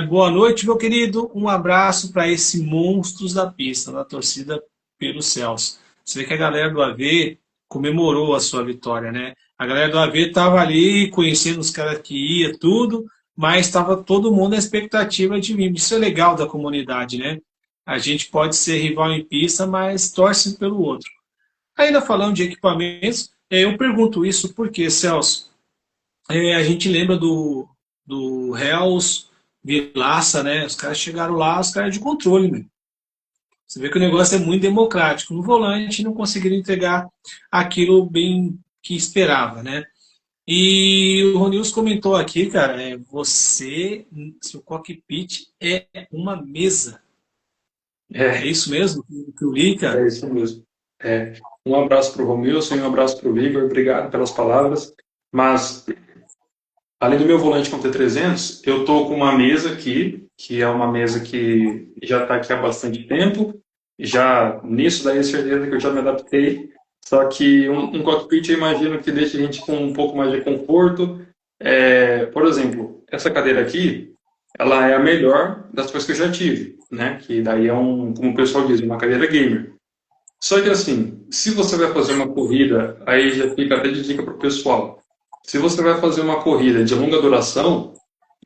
Boa noite, meu querido. Um abraço para esse monstros da pista, da torcida pelo Celso. Você vê que a galera do AV comemorou a sua vitória, né? A galera do AV estava ali conhecendo os caras que ia, tudo, mas estava todo mundo na expectativa de vir. Isso é legal da comunidade, né? A gente pode ser rival em pista, mas torce pelo outro. Ainda falando de equipamentos, eu pergunto isso porque, Celso, a gente lembra do Hells, Vilaça, né? Os caras chegaram lá, os caras de controle, né? Você vê que o negócio é muito democrático. No volante não conseguiram entregar aquilo bem que esperava, né? E o Ronilson comentou aqui, cara, seu cockpit é uma mesa. É É, isso mesmo que eu li, é cara? isso mesmo. É, um abraço para o Romilson e um abraço para o Igor. Obrigado pelas palavras. Mas, além do meu volante com T300, eu estou com uma mesa aqui, que é uma mesa que já está aqui há bastante tempo. Já nisso daí é certeza que eu já me adaptei. Só que um cockpit eu imagino que deixa a gente com um pouco mais de conforto. Por exemplo, essa cadeira aqui, ela é a melhor das coisas que eu já tive, né? Que daí é como o pessoal diz, uma cadeira gamer. Só que assim, se você vai fazer uma corrida, aí já fica até de dica para o pessoal. Se você vai fazer uma corrida de longa duração,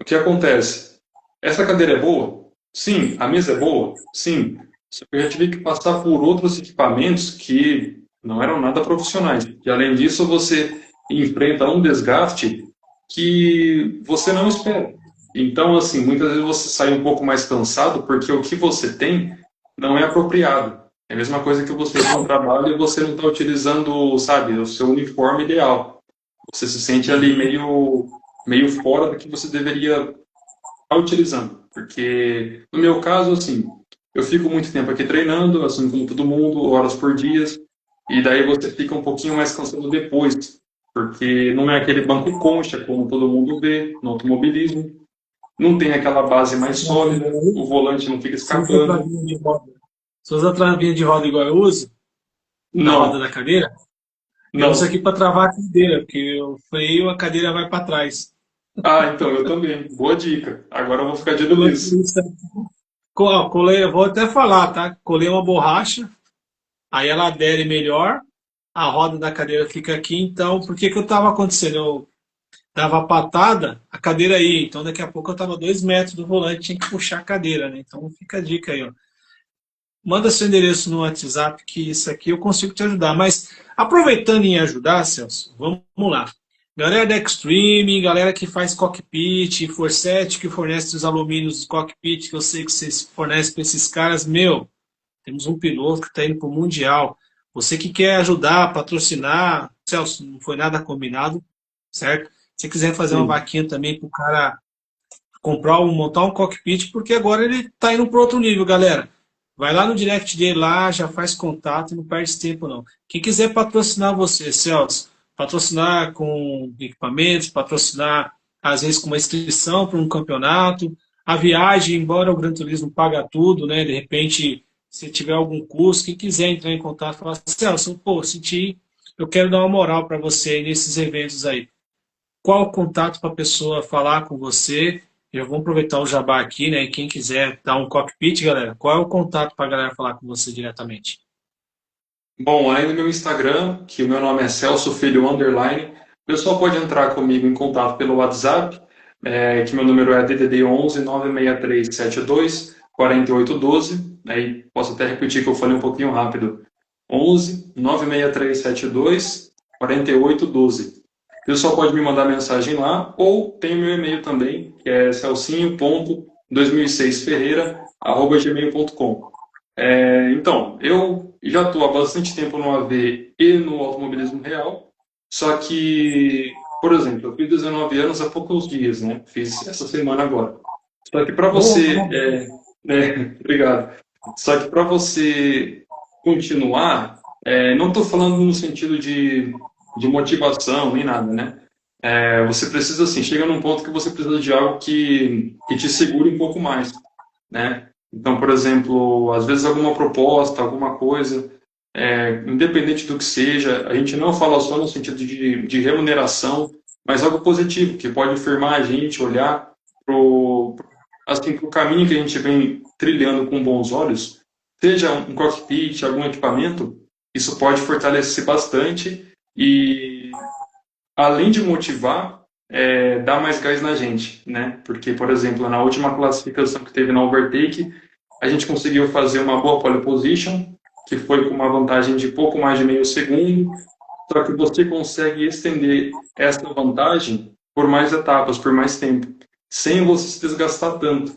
o que acontece? Essa cadeira é boa? Sim. A mesa é boa? Sim. Só que eu já tive que passar por outros equipamentos que não eram nada profissionais. E além disso, você enfrenta um desgaste que você não espera. Então, assim, muitas vezes você sai um pouco mais cansado porque o que você tem não é apropriado. É a mesma coisa que você ir para um trabalho e você não está utilizando, sabe, o seu uniforme ideal. Você se sente ali Uhum. meio fora do que você deveria estar utilizando. Porque, no meu caso, assim, eu fico muito tempo aqui treinando, assim como todo mundo, horas por dia, e daí você fica um pouquinho mais cansado depois, porque não é aquele banco concha, como todo mundo vê no automobilismo, não tem aquela base mais sólida, o volante não fica Você usa escapando. travinha de roda. Você usa travinha de roda igual eu uso, na roda Não, da cadeira? Eu uso não. aqui para travar a cadeira, porque eu freio, a cadeira vai para trás. Ah, então eu também. Boa dica. Agora eu vou ficar de olho nisso. Colei, eu vou até falar, tá? Colei uma borracha, aí ela adere melhor, a roda da cadeira fica aqui, então, por que que eu estava acontecendo? Eu dava patada, a cadeira ia, então daqui a pouco eu estava 2 metros do volante, tinha que puxar a cadeira, né? Então fica a dica aí, ó. Manda seu endereço no WhatsApp, que isso aqui eu consigo te ajudar. Mas aproveitando em ajudar, Celso, vamos lá. Galera da Extreme, galera que faz cockpit, Forset, que fornece os alumínios do cockpit, que eu sei que vocês fornecem para esses caras, meu, temos um piloto que está indo para o Mundial. Você que quer ajudar, patrocinar, Celso, não foi nada combinado, certo? Se quiser fazer uma Sim. vaquinha também para o cara montar um cockpit, porque agora ele está indo para outro nível, galera. Vai lá no direct dele lá, já faz contato, não perde tempo não. Quem quiser patrocinar você, Celso, patrocinar com equipamentos, patrocinar às vezes com uma inscrição para um campeonato, a viagem, embora o Gran Turismo paga tudo, né? De repente, se tiver algum custo, quem quiser entrar em contato, falar, Celso, pô, senti, eu quero dar uma moral para você aí nesses eventos aí. Qual o contato para a pessoa falar com você? Eu vou aproveitar o jabá aqui, né? E quem quiser dar um cockpit, galera, qual é o contato para a galera falar com você diretamente? Bom, além do meu Instagram, que o meu nome é Celso Filho Underline, o pessoal pode entrar comigo em contato pelo WhatsApp, que meu número é DDD 11 96372 4812. Aí posso até repetir que eu falei um pouquinho rápido. 11 96372 4812. O pessoal pode me mandar mensagem lá, ou tem o meu e-mail também, que é celcinho.2006ferreira@gmail.com. Então, eu já estou há bastante tempo no AV e no automobilismo real, só que, por exemplo, eu fiz 19 anos há poucos dias, né? Fiz essa semana agora. Só que para Oh, você, parabéns. obrigado. Só que para você continuar, não estou falando no sentido de motivação nem nada, né? Você precisa, assim, chega num ponto que você precisa de algo que te segure um pouco mais, né? Então, por exemplo, às vezes alguma proposta, alguma coisa, independente do que seja, a gente não fala só no sentido de remuneração, mas algo positivo, que pode firmar a gente, olhar assim, pro caminho que a gente vem trilhando com bons olhos, seja um cockpit, algum equipamento, isso pode fortalecer bastante e, além de motivar, dar mais gás na gente, né? Porque, por exemplo, na última classificação que teve na Overtake, a gente conseguiu fazer uma boa pole position, que foi com uma vantagem de pouco mais de meio segundo, só que você consegue estender essa vantagem por mais etapas, por mais tempo, sem você se desgastar tanto.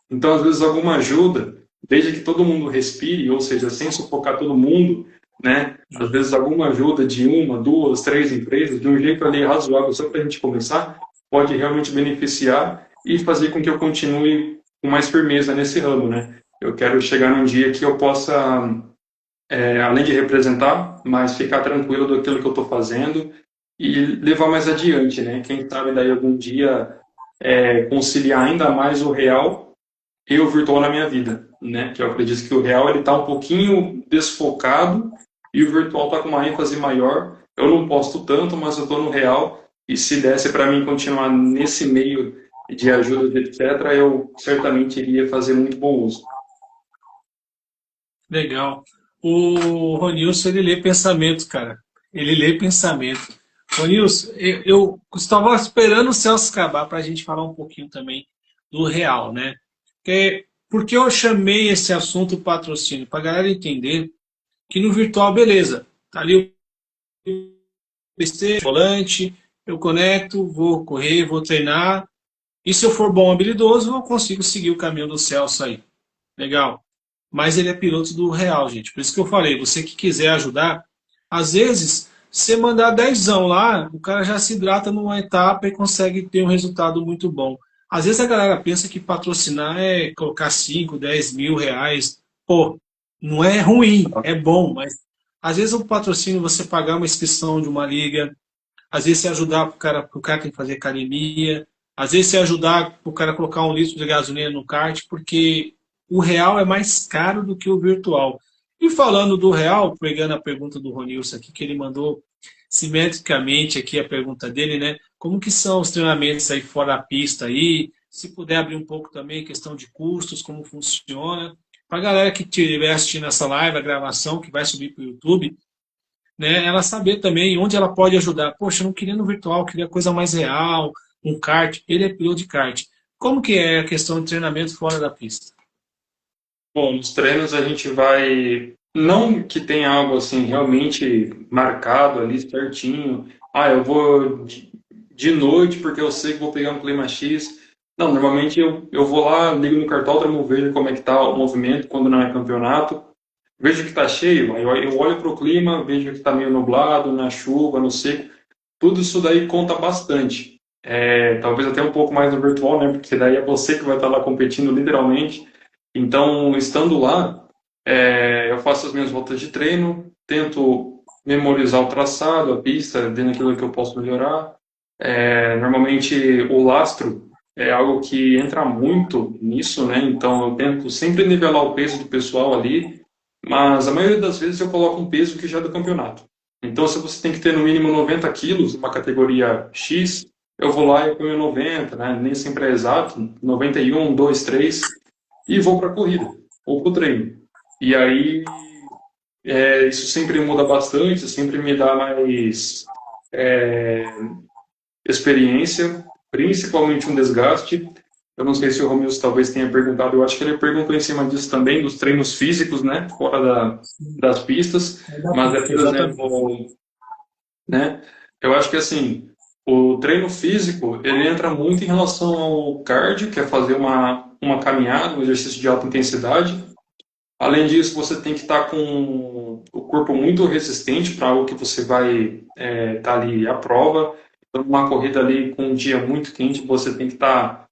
Então, às vezes, alguma ajuda, desde que todo mundo respire, ou seja, sem sufocar todo mundo, né? Às vezes, alguma ajuda de uma, duas, três empresas, de um jeito ali razoável, só para a gente começar, pode realmente beneficiar e fazer com que eu continue com mais firmeza nesse ramo, né? Eu quero chegar num dia que eu possa, além de representar, mas ficar tranquilo daquilo que eu estou fazendo e levar mais adiante, né? Quem sabe daí algum dia conciliar ainda mais o real e o virtual na minha vida, né? Que eu acredito que o real ele está um pouquinho desfocado e o virtual está com uma ênfase maior. Eu não posto tanto, mas eu estou no real e se desse para mim continuar nesse meio de ajuda, etc., eu certamente iria fazer muito bom uso. Legal. O Ronilson, ele lê pensamento, cara. Ele lê pensamento. Ronilson, eu estava esperando o Celso acabar para a gente falar um pouquinho também do real, né? Porque eu chamei esse assunto patrocínio, para a galera entender que no virtual, beleza, tá ali o PC, volante, eu conecto, vou correr, vou treinar, e se eu for bom, habilidoso, eu consigo seguir o caminho do Celso aí. Legal. Mas ele é piloto do real, gente. Por isso que eu falei, você que quiser ajudar, às vezes, você mandar 10 lá, o cara já se hidrata numa etapa e consegue ter um resultado muito bom. Às vezes a galera pensa que patrocinar é colocar 5, 10 mil reais. Pô, não é ruim, é bom, mas às vezes o patrocínio você pagar uma inscrição de uma liga, às vezes você ajudar o cara tem que fazer academia, às vezes você ajudar o cara a colocar um litro de gasolina no kart, porque o real é mais caro do que o virtual. E falando do real, pegando a pergunta do Ronilson aqui, que ele mandou simetricamente aqui a pergunta dele, né? Como que são os treinamentos aí fora da pista aí? Se puder abrir um pouco também questão de custos, como funciona. Para a galera que estiver assistindo essa live, a gravação que vai subir para o YouTube, né, ela saber também onde ela pode ajudar. Poxa, eu não queria no virtual, queria coisa mais real, um kart. Ele é piloto de kart. Como que é a questão de treinamento fora da pista? Bom, nos treinos a gente vai. Não que tenha algo assim realmente marcado ali certinho. Ah, eu vou de noite porque eu sei que vou pegar um clima X. Não, normalmente eu vou lá, ligo no cartódromo, vejo como é que tá o movimento quando não é campeonato. Vejo que está cheio, aí eu olho para o clima, vejo que está meio nublado, na chuva, no seco. Tudo isso daí conta bastante. Talvez até um pouco mais no virtual, né? Porque daí é você que vai estar lá competindo literalmente. Então, estando lá, eu faço as minhas voltas de treino, tento memorizar o traçado, a pista, vendo aquilo que eu posso melhorar. Normalmente, o lastro é algo que entra muito nisso, né? Então, eu tento sempre nivelar o peso do pessoal ali, mas a maioria das vezes eu coloco um peso que já é do campeonato. Então, se você tem que ter no mínimo 90 quilos, uma categoria X, eu vou lá e eu ponho 90, né? Nem sempre é exato, 91, 2, 3 e vou para a corrida ou para o treino. E aí isso sempre muda bastante, sempre me dá mais é, experiência, principalmente um desgaste. Eu não sei se o Romilson talvez tenha perguntado, eu acho que ele perguntou em cima disso também, dos treinos físicos, né, fora das pistas, É da mas pista, por exatamente. exemplo, né, eu acho que assim, o treino físico, ele entra muito em relação ao cardio, que é fazer uma caminhada, um exercício de alta intensidade. Além disso, você tem que estar com o corpo muito resistente para algo que você vai estar ali à prova. Então, uma corrida ali com um dia muito quente, você tem que estar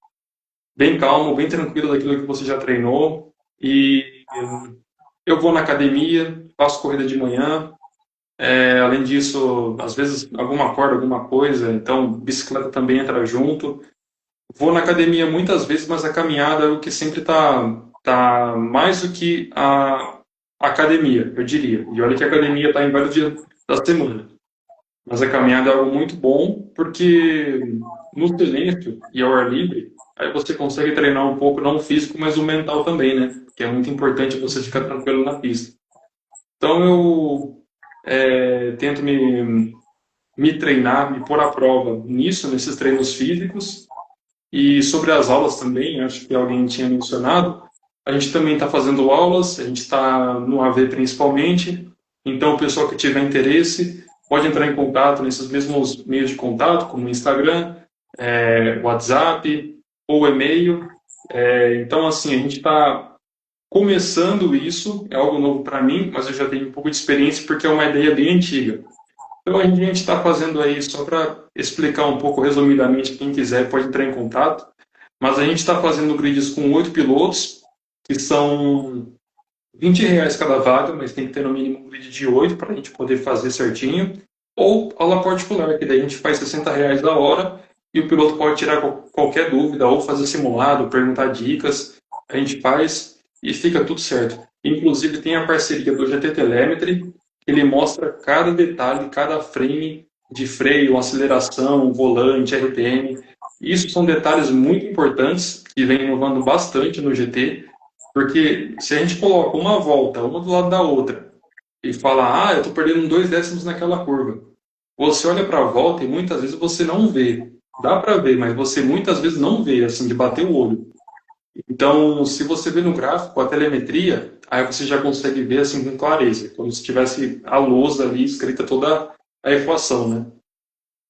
bem calmo, bem tranquilo daquilo que você já treinou. E eu vou na academia, faço corrida de manhã. Além disso, às vezes alguma corda, alguma coisa. Então, bicicleta também entra junto. Vou na academia muitas vezes, mas a caminhada é o que sempre tá mais do que a academia, eu diria. E olha que a academia está em vários dias da semana. Mas a caminhada é algo muito bom, porque no silêncio e ao ar livre, aí você consegue treinar um pouco, não o físico, mas o mental também, né? Que é muito importante você ficar tranquilo na pista. Então eu tento me me treinar, me pôr à prova nisso, nesses treinos físicos. E sobre as aulas também, acho que alguém tinha mencionado, a gente também está fazendo aulas, a gente está no AV principalmente, então o pessoal que tiver interesse pode entrar em contato nesses mesmos meios de contato, como Instagram, WhatsApp ou e-mail. Então, assim, a gente está começando isso, é algo novo para mim, mas eu já tenho um pouco de experiência porque é uma ideia bem antiga. Então, a gente está fazendo aí, só para explicar um pouco resumidamente, quem quiser pode entrar em contato, mas a gente está fazendo grids com 8 pilotos, que são R$ 20 cada vaga, mas tem que ter no mínimo um grid de 8 para a gente poder fazer certinho. Ou aula particular, que daí a gente faz R$ 60 da hora e o piloto pode tirar qualquer dúvida ou fazer simulado, perguntar dicas, a gente faz e fica tudo certo. Inclusive tem a parceria do GT Telemetry, que ele mostra cada detalhe, cada frame de freio, aceleração, volante, RPM. Isso são detalhes muito importantes que vem inovando bastante no GT, porque se a gente coloca uma volta, uma do lado da outra, e fala, eu estou perdendo 2 décimos naquela curva. Você olha para a volta e muitas vezes você não vê. Dá para ver, mas você muitas vezes não vê, assim, de bater o olho. Então, se você vê no gráfico a telemetria, aí você já consegue ver assim com clareza, como se tivesse a lousa ali escrita toda a equação, né?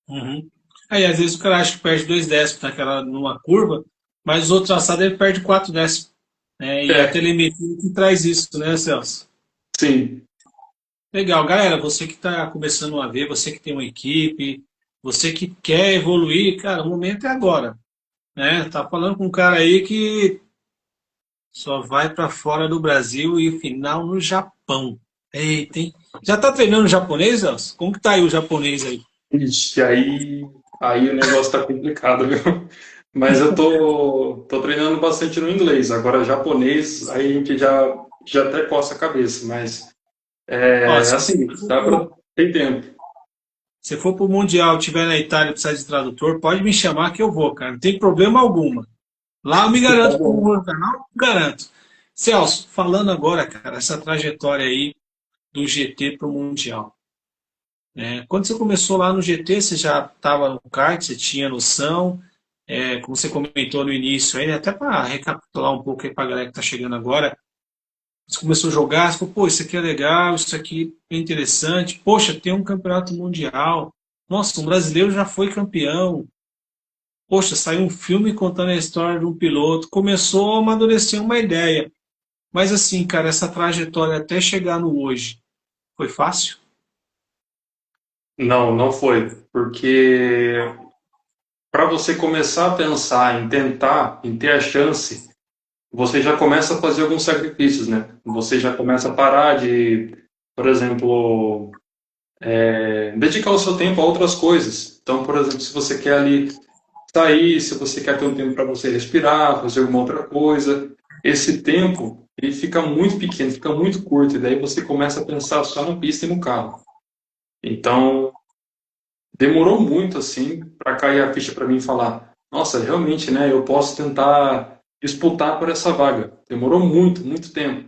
Uhum. Aí, às vezes, o cara acha que perde 2 décimos numa curva, mas o outro traçado ele perde 4 décimos. Né? E a É, telemetria que traz isso, né, Celso? sim. Legal, galera. Você que está começando a ver, você que tem uma equipe, você que quer evoluir, cara, o momento é agora. Né? Tá falando com um cara aí que só vai para fora do Brasil e final no Japão. Eita, hein? Já tá treinando japonês, Celso? Como que tá aí o japonês aí? Ixi, aí o negócio tá complicado, viu? Mas eu tô treinando bastante no inglês. Agora, japonês, aí a gente já até coça a cabeça. Mas, Ó, se assim, dá pra ter tempo. você for pro Mundial, tiver na Itália e precisar de tradutor, pode me chamar que eu vou, cara. Não tem problema alguma. Lá eu me Tá garanto pro bom. mundo, não garanto. Celso, falando agora, cara, essa trajetória aí do GT pro Mundial. Né? Quando você começou lá no GT, você já estava no kart, você tinha noção, como você comentou no início, aí, né, até para recapitular um pouco aí para a galera que está chegando agora, você começou a jogar, você falou, pô, isso aqui é legal, isso aqui é interessante, poxa, tem um campeonato mundial, nossa, um brasileiro já foi campeão, poxa, saiu um filme contando a história de um piloto, começou a amadurecer uma ideia. Mas assim, cara, essa trajetória até chegar no hoje, foi fácil? Não, não foi. Porque para você começar a pensar em tentar, em ter a chance, você já começa a fazer alguns sacrifícios, né? Você já começa a parar de, por exemplo, dedicar o seu tempo a outras coisas. Então, por exemplo, se você quer ali sair, se você quer ter um tempo para você respirar, fazer alguma outra coisa, esse tempo ele fica muito pequeno, fica muito curto, e daí você começa a pensar só na pista e no carro. Então, demorou muito assim para cair a ficha para mim falar, nossa, realmente, né, eu posso tentar disputar por essa vaga. Demorou muito, muito tempo.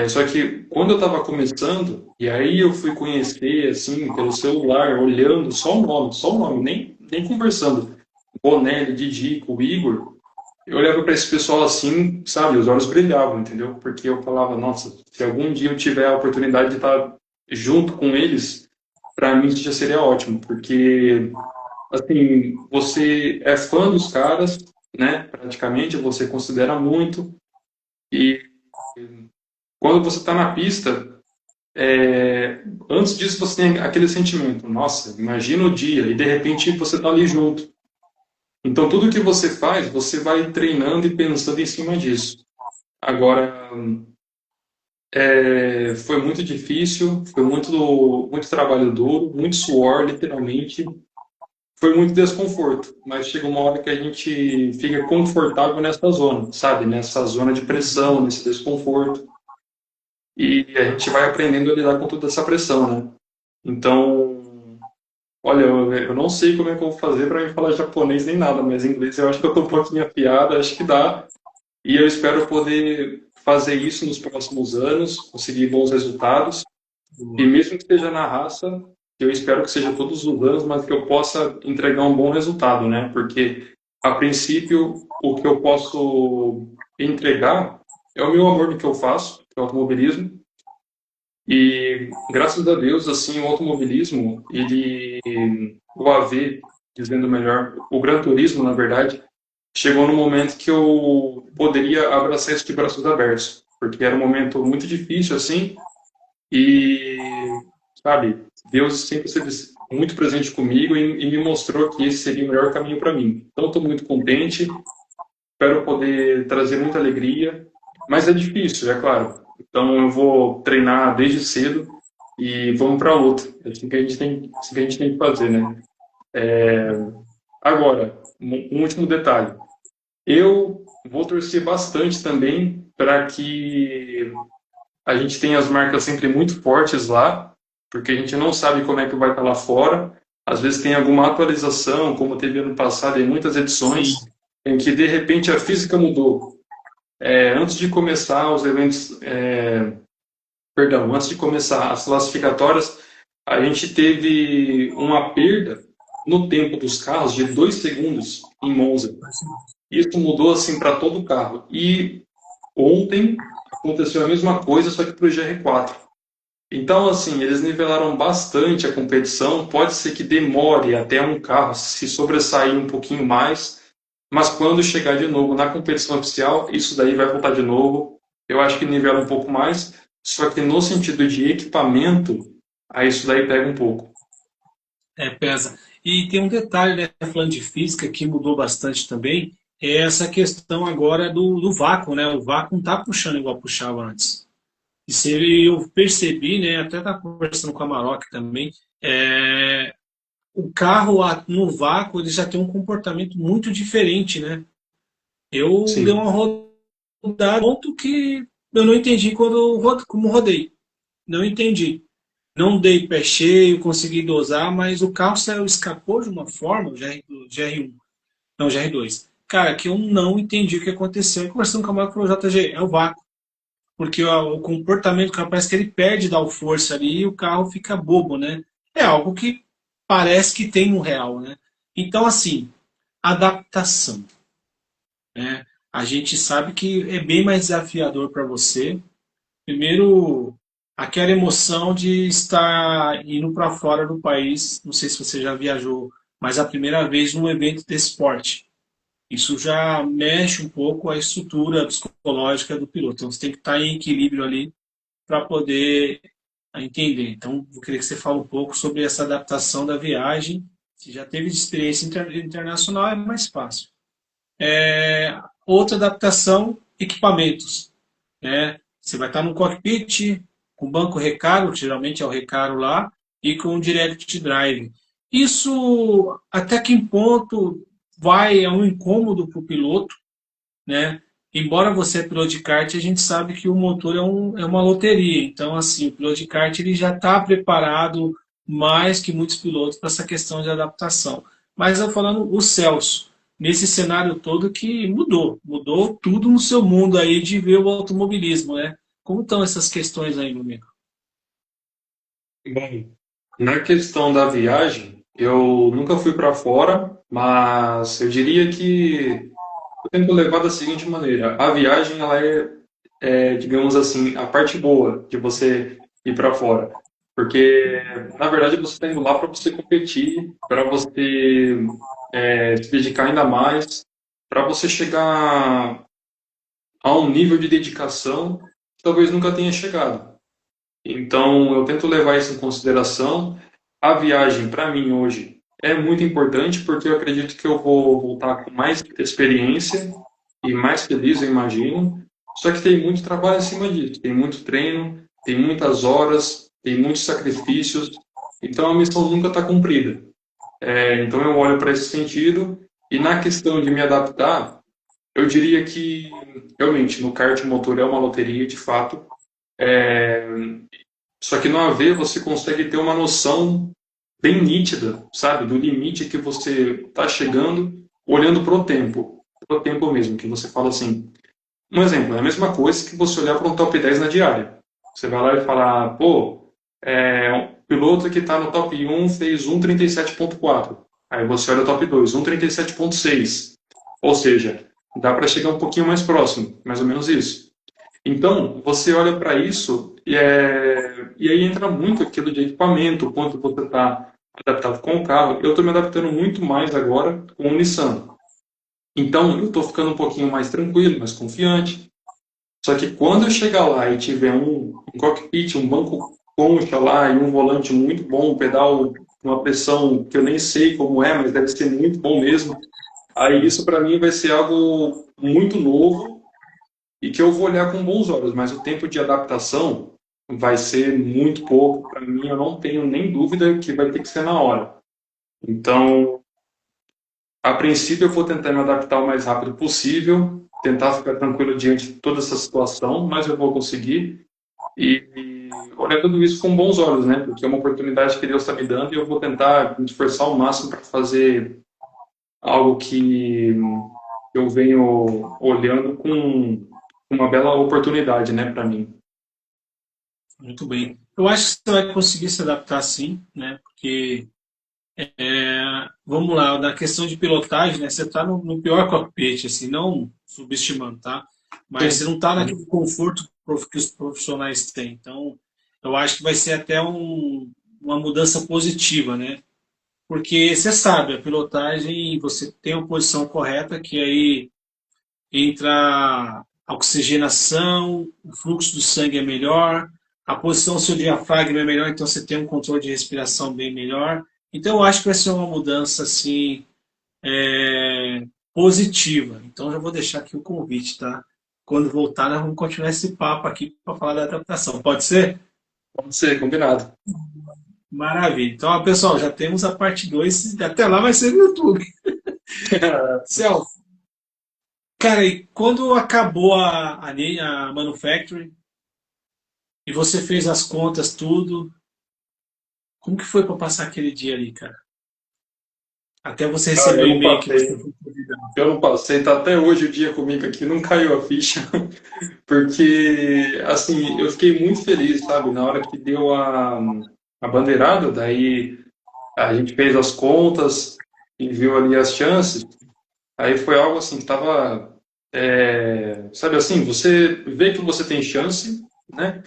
Só que quando eu estava começando, e aí eu fui conhecer, assim, pelo celular, olhando só o nome, nem conversando. Bonelli, Didico, Igor, eu olhava para esse pessoal assim, sabe, os olhos brilhavam, entendeu? Porque eu falava, nossa, se algum dia eu tiver a oportunidade de estar junto com eles, para mim isso já seria ótimo, porque, assim, você é fã dos caras, né, praticamente, você considera muito, e quando você está na pista, antes disso você tem aquele sentimento, nossa, imagina o dia, e de repente você está ali junto. Então tudo que você faz, você vai treinando e pensando em cima disso. Agora, foi muito difícil, foi muito trabalho duro, muito suor, literalmente. Foi muito desconforto, mas chega uma hora que a gente fica confortável nessa zona, sabe? Nessa zona de pressão, nesse desconforto. E a gente vai aprendendo a lidar com toda essa pressão, né? Então, olha, eu não sei como é que eu vou fazer para me falar japonês nem nada, mas inglês eu acho que eu tô um pouquinho afiado, acho que dá. E eu espero poder fazer isso nos próximos anos, conseguir bons resultados. E mesmo que esteja na raça, que eu espero que seja todos os anos, mas que eu possa entregar um bom resultado, né? Porque, a princípio, o que eu posso entregar é o meu amor do que eu faço, que é o automobilismo, e graças a Deus, assim, o automobilismo, o AV, dizendo melhor, o Gran Turismo, na verdade, chegou no momento que eu poderia abraçar isso de braços abertos, porque era um momento muito difícil, assim, e, sabe, Deus sempre esteve muito presente comigo e me mostrou que esse seria o melhor caminho para mim. Então, estou muito contente, espero poder trazer muita alegria, mas é difícil, é claro. Então, eu vou treinar desde cedo e vamos para a luta. É assim que a gente tem, assim que a gente tem que fazer, né? Agora, um último detalhe. Eu vou torcer bastante também para que a gente tenha as marcas sempre muito fortes lá, porque a gente não sabe como é que vai estar lá fora. Às vezes tem alguma atualização, como teve ano passado em muitas Sim. edições, em que de repente a física mudou. Antes de começar os eventos, perdão, antes de começar as classificatórias, a gente teve uma perda no tempo dos carros de 2 segundos em Monza. Isso mudou assim para todo o carro. E ontem aconteceu a mesma coisa, só que para o GR4. Então, assim, eles nivelaram bastante a competição. Pode ser que demore até um carro se sobressair um pouquinho mais, mas quando chegar de novo na competição oficial, isso daí vai voltar de novo. Eu acho que nivela um pouco mais, só que no sentido de equipamento, aí isso daí pega um pouco. Pesa. E tem um detalhe, né, falando de física, que mudou bastante também, é essa questão agora do vácuo, né? O vácuo não está puxando igual puxava antes. E se eu percebi, né, até estava conversando com a Maroc também, o carro no vácuo ele já tem um comportamento muito diferente, né? Eu dei Sim. uma rodada, ponto que eu não entendi como rodei. Não entendi. Não dei pé cheio, consegui dosar, mas o carro escapou de uma forma, o GR1, não, o GR2. Cara, que eu não entendi o que aconteceu. E conversando com a Marco falou, JG, é o vácuo. Porque o comportamento do carro parece que ele perde dar força ali e o carro fica bobo, né? É algo que parece que tem no real, né? Então, assim, adaptação, né? A gente sabe que é bem mais desafiador para você. Primeiro, aquela emoção de estar indo para fora do país, não sei se você já viajou, mas a primeira vez num evento de esporte. Isso já mexe um pouco a estrutura psicológica do piloto. Então você tem que estar em equilíbrio ali para poder entender. Então, eu queria que você fale um pouco sobre essa adaptação da viagem. Se já teve experiência internacional, é mais fácil. Outra adaptação, equipamentos, né? Você vai estar no cockpit, com banco recaro, que geralmente é o recaro lá, e com o direct drive. Isso, até que ponto é um incômodo para o piloto, né? Embora você é piloto de kart, a gente sabe que o motor é uma loteria. Então, assim, o piloto de kart ele já está preparado mais que muitos pilotos para essa questão de adaptação. Mas eu falando o Celso, nesse cenário todo que mudou tudo no seu mundo aí de ver o automobilismo, né? Como estão essas questões aí, meu amigo? Bom, na questão da viagem, eu nunca fui para fora, mas eu diria que eu tento levar da seguinte maneira: a viagem ela digamos assim, a parte boa de você ir para fora, porque na verdade você está indo lá para você competir, para você se dedicar ainda mais, para você chegar a um nível de dedicação que talvez nunca tenha chegado. Então, eu tento levar isso em consideração. A viagem, para mim, hoje, é muito importante porque eu acredito que eu vou voltar com mais experiência e mais feliz, eu imagino. Só que tem muito trabalho em cima disso, tem muito treino, tem muitas horas, tem muitos sacrifícios. Então, a missão nunca está cumprida. Então, eu olho para esse sentido. E na questão de me adaptar, eu diria que, realmente, no kart motor é uma loteria, de fato. É, Só que no AV você consegue ter uma noção bem nítida, sabe, do limite que você está chegando, olhando pro tempo mesmo, que você fala assim. Um exemplo, é a mesma coisa que você olhar para um top 10 na diária. Você vai lá e falar, pô, piloto que está no top 1 fez 1:37.4. Aí você olha o top 2, 1:37.6. Ou seja, dá para chegar um pouquinho mais próximo, mais ou menos isso. Então, você olha para isso e aí entra muito aquilo de equipamento, quanto você está adaptado com o carro. Eu estou me adaptando muito mais agora com o Nissan. Então, eu estou ficando um pouquinho mais tranquilo, mais confiante. Só que quando eu chegar lá e tiver um cockpit, um banco concha lá e um volante muito bom, um pedal, uma pressão que eu nem sei como é, mas deve ser muito bom mesmo, aí isso para mim vai ser algo muito novo e que eu vou olhar com bons olhos, mas o tempo de adaptação vai ser muito pouco. Para mim, eu não tenho nem dúvida que vai ter que ser na hora. Então, a princípio, eu vou tentar me adaptar o mais rápido possível, tentar ficar tranquilo diante de toda essa situação, mas eu vou conseguir. E olhar tudo isso com bons olhos, né? Porque é uma oportunidade que Deus está me dando e eu vou tentar me esforçar ao máximo para fazer algo que eu venho olhando com uma bela oportunidade, né, para mim. Muito bem. Eu acho que você vai conseguir se adaptar sim, né? Porque, vamos lá, na questão de pilotagem, né? Você está no pior cockpit, assim, não subestimando, tá? Mas você Sim. não está naquele conforto que os profissionais têm. Então, eu acho que vai ser até uma mudança positiva, né? Porque você sabe, a pilotagem, você tem a posição correta, que aí entra a oxigenação, o fluxo do sangue é melhor, a posição do seu diafragma é melhor, então você tem um controle de respiração bem melhor. Então eu acho que vai ser uma mudança assim positiva. Então já vou deixar aqui o convite, tá? Quando voltar, nós vamos continuar esse papo aqui para falar da adaptação. Pode ser? Pode ser, combinado. Maravilha. Então, ó, pessoal, já temos a parte 2. Até lá vai ser no YouTube. Celso, cara, e quando acabou a Manufacturing e você fez as contas, tudo, como que foi para passar aquele dia ali, cara? Até você Cara, receber o e-mail que você foi convidado. eu não passei, tá até hoje o dia comigo aqui, não caiu a ficha, porque, assim, eu fiquei muito feliz, sabe, na hora que deu a bandeirada, daí a gente fez as contas e viu ali as chances, aí foi algo assim que tava, sabe assim, você vê que você tem chance, né,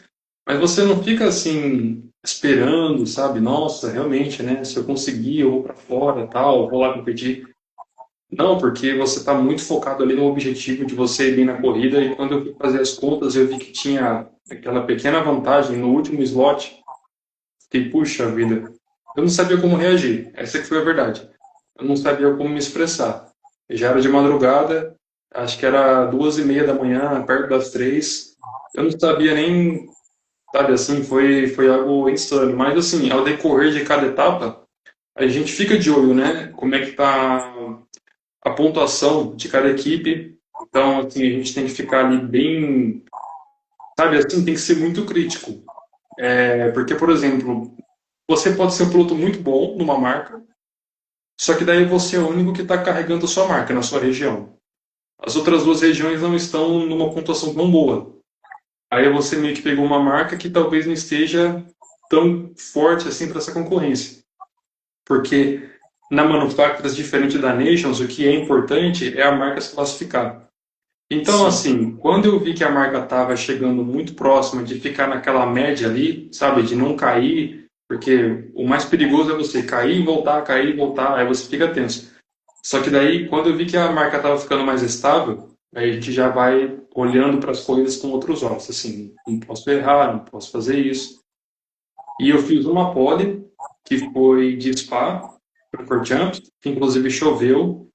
mas você não fica assim, esperando, sabe, nossa, realmente, né, se eu conseguir, eu vou pra fora, tal, vou lá competir. Não, porque você está muito focado ali no objetivo de você ir bem na corrida, e quando eu fui fazer as contas, eu vi que tinha aquela pequena vantagem no último slot. Fiquei, puxa vida, eu não sabia como reagir. Essa que foi a verdade. Eu não sabia como me expressar. Já era de madrugada, acho que era 2:30 da manhã, perto das 3. Eu não sabia nem, sabe assim, foi algo insano. Mas assim, ao decorrer de cada etapa, a gente fica de olho, né? Como é que tá a pontuação de cada equipe. Então, assim, a gente tem que ficar ali bem, sabe, assim, tem que ser muito crítico. Porque, por exemplo, você pode ser um piloto muito bom numa marca, só que daí você é o único que está carregando a sua marca na sua região. As outras duas regiões não estão numa pontuação tão boa. Aí você meio que pegou uma marca que talvez não esteja tão forte assim para essa concorrência. Porque na Manufacturers, diferente da Nations, o que é importante é a marca se classificar. Então, Sim. assim, quando eu vi que a marca estava chegando muito próxima de ficar naquela média ali, sabe, de não cair, porque o mais perigoso é você cair e voltar, aí você fica tenso. Só que daí, quando eu vi que a marca estava ficando mais estável, aí a gente já vai olhando para as coisas com outros olhos, assim, não posso errar, não posso fazer isso. E eu fiz uma pole, que foi de Spa, para Jump, que inclusive choveu,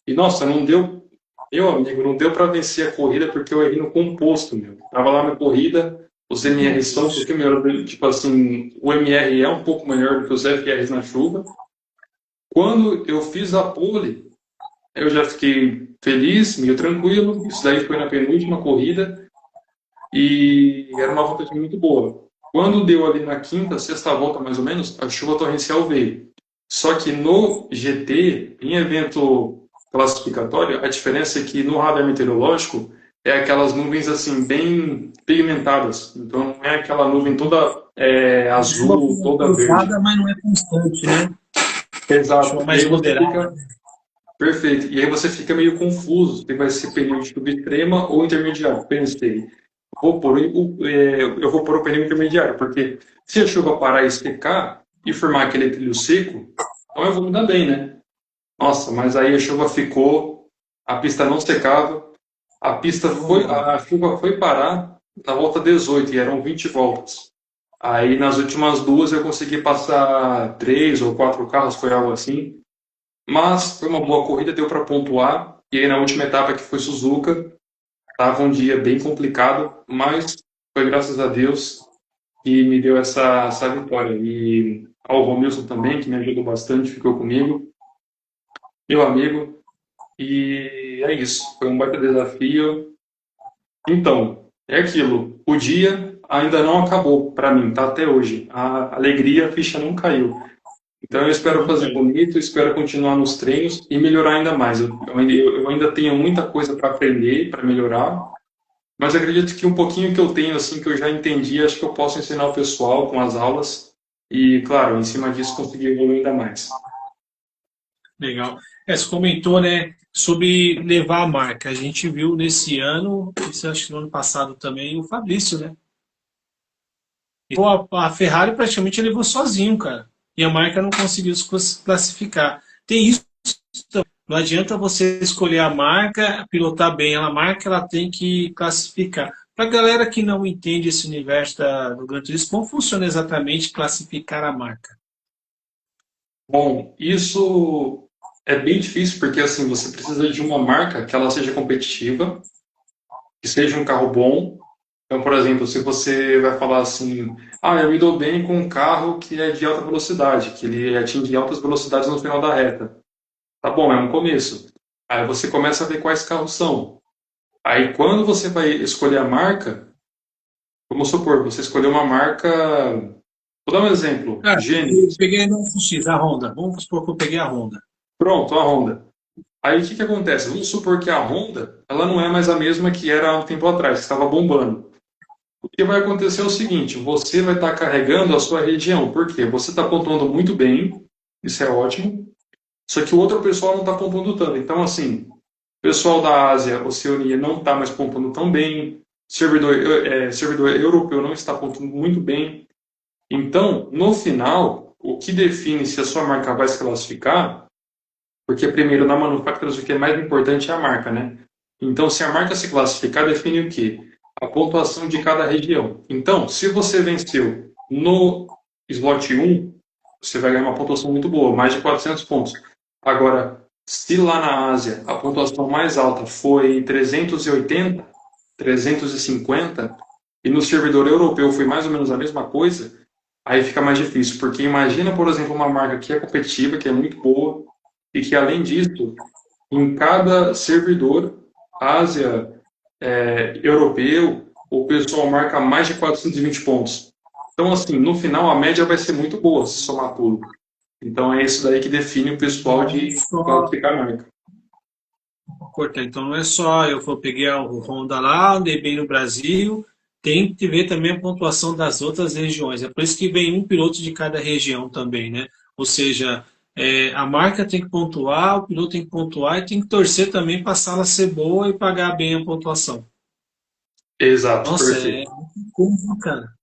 e nossa, não deu, meu amigo, não deu para vencer a corrida porque eu errei no composto, meu. Tava lá na corrida, os MRs são um pouquinho melhor, tipo assim, o MR é um pouco melhor do que os FRs na chuva. Quando eu fiz a pole, eu já fiquei feliz, meio tranquilo. Isso daí foi na penúltima corrida e era uma volta muito boa. Quando deu ali na quinta, sexta volta mais ou menos, a chuva torrencial veio. Só que no GT, em evento classificatório, a diferença é que no radar meteorológico é aquelas nuvens assim bem pigmentadas. Então não é aquela nuvem toda azul, toda verde. Cruzada, mas não é constante, né? Chuva Exato. E mais aí você moderada. fica perfeito. E aí você fica meio confuso se vai ser pneu de chuva extrema ou intermediário. Pensei, eu vou pôr o pneu intermediário, porque se a chuva parar e secar e formar aquele trilho seco, então eu vou me dar bem, né? Nossa, mas aí a chuva ficou, a pista não secava, a chuva foi parar na volta 18 e eram 20 voltas. Aí nas últimas duas eu consegui passar três ou quatro carros, foi algo assim. Mas foi uma boa corrida, deu para pontuar. E aí na última etapa, que foi Suzuka, estava um dia bem complicado, mas foi graças a Deus que me deu essa vitória. E ao Romilson também, que me ajudou bastante, ficou comigo, meu amigo. E é isso, foi um baita desafio. Então, é aquilo, o dia ainda não acabou para mim, tá até hoje. A alegria, a ficha não caiu. Então eu espero Não fazer tem. bonito, espero continuar nos treinos e melhorar ainda mais. Eu ainda tenho muita coisa para aprender, para melhorar, mas eu acredito que um pouquinho que eu tenho, assim, que eu já entendi, acho que eu posso ensinar o pessoal com as aulas e, claro, em cima disso conseguir evoluir ainda mais. Legal. Você comentou, né, sobre levar a marca. A gente viu nesse ano, isso acho que no ano passado também, o Fabrício, né? E pô, a Ferrari praticamente levou sozinho, cara. E a marca não conseguiu se classificar. Tem isso também. Não adianta você escolher a marca, pilotar bem a marca, ela tem que classificar. Para a galera que não entende esse universo do Gran Turismo, como funciona exatamente classificar a marca? Bom, isso é bem difícil porque, assim, você precisa de uma marca que ela seja competitiva, que seja um carro bom. Então, por exemplo, se você vai falar assim, eu me dou bem com um carro que é de alta velocidade, que ele atinge altas velocidades no final da reta. Tá bom, é um começo. Aí você começa a ver quais carros são. Aí quando você vai escolher a marca, vamos supor, você escolheu uma marca. Vou dar um exemplo, Ah, eu Gênesis. peguei não X, a Honda. Vamos supor que eu peguei a Honda. Pronto, a Honda. Aí o que que acontece? Vamos supor que a Honda, ela não é mais a mesma que era há um tempo atrás, que estava bombando. O que vai acontecer é o seguinte, você vai estar carregando a sua região. Por quê? Você está pontuando muito bem, isso é ótimo, só que o outro pessoal não está pontuando tanto. Então, assim, o pessoal da Ásia, Oceania, não está mais pontuando tão bem, servidor europeu não está pontuando muito bem. Então, no final, o que define se a sua marca vai se classificar, porque primeiro na manufatura o que é mais importante é a marca, né? Então, se a marca se classificar, define o quê? A pontuação de cada região. Então, se você venceu no slot 1, você vai ganhar uma pontuação muito boa, mais de 400 pontos. Agora, se lá na Ásia a pontuação mais alta foi 380, 350, e no servidor europeu foi mais ou menos a mesma coisa, aí fica mais difícil, porque imagina, por exemplo, uma marca que é competitiva, que é muito boa, e que além disso, em cada servidor, Ásia, europeu, o pessoal marca mais de 420 pontos. Então, assim, no final a média vai ser muito boa se somar tudo. Então é isso daí que define o pessoal Não de só classificar a marca. cortar. Então não é só peguei o Honda lá, andei bem no Brasil, tem que ver também a pontuação das outras regiões. É por isso que vem um piloto de cada região também, né? Ou seja, a marca tem que pontuar, o piloto tem que pontuar e tem que torcer também para a sala ser boa e pagar bem a pontuação. Exato, Nossa, é perfeito. muito coisa, cara.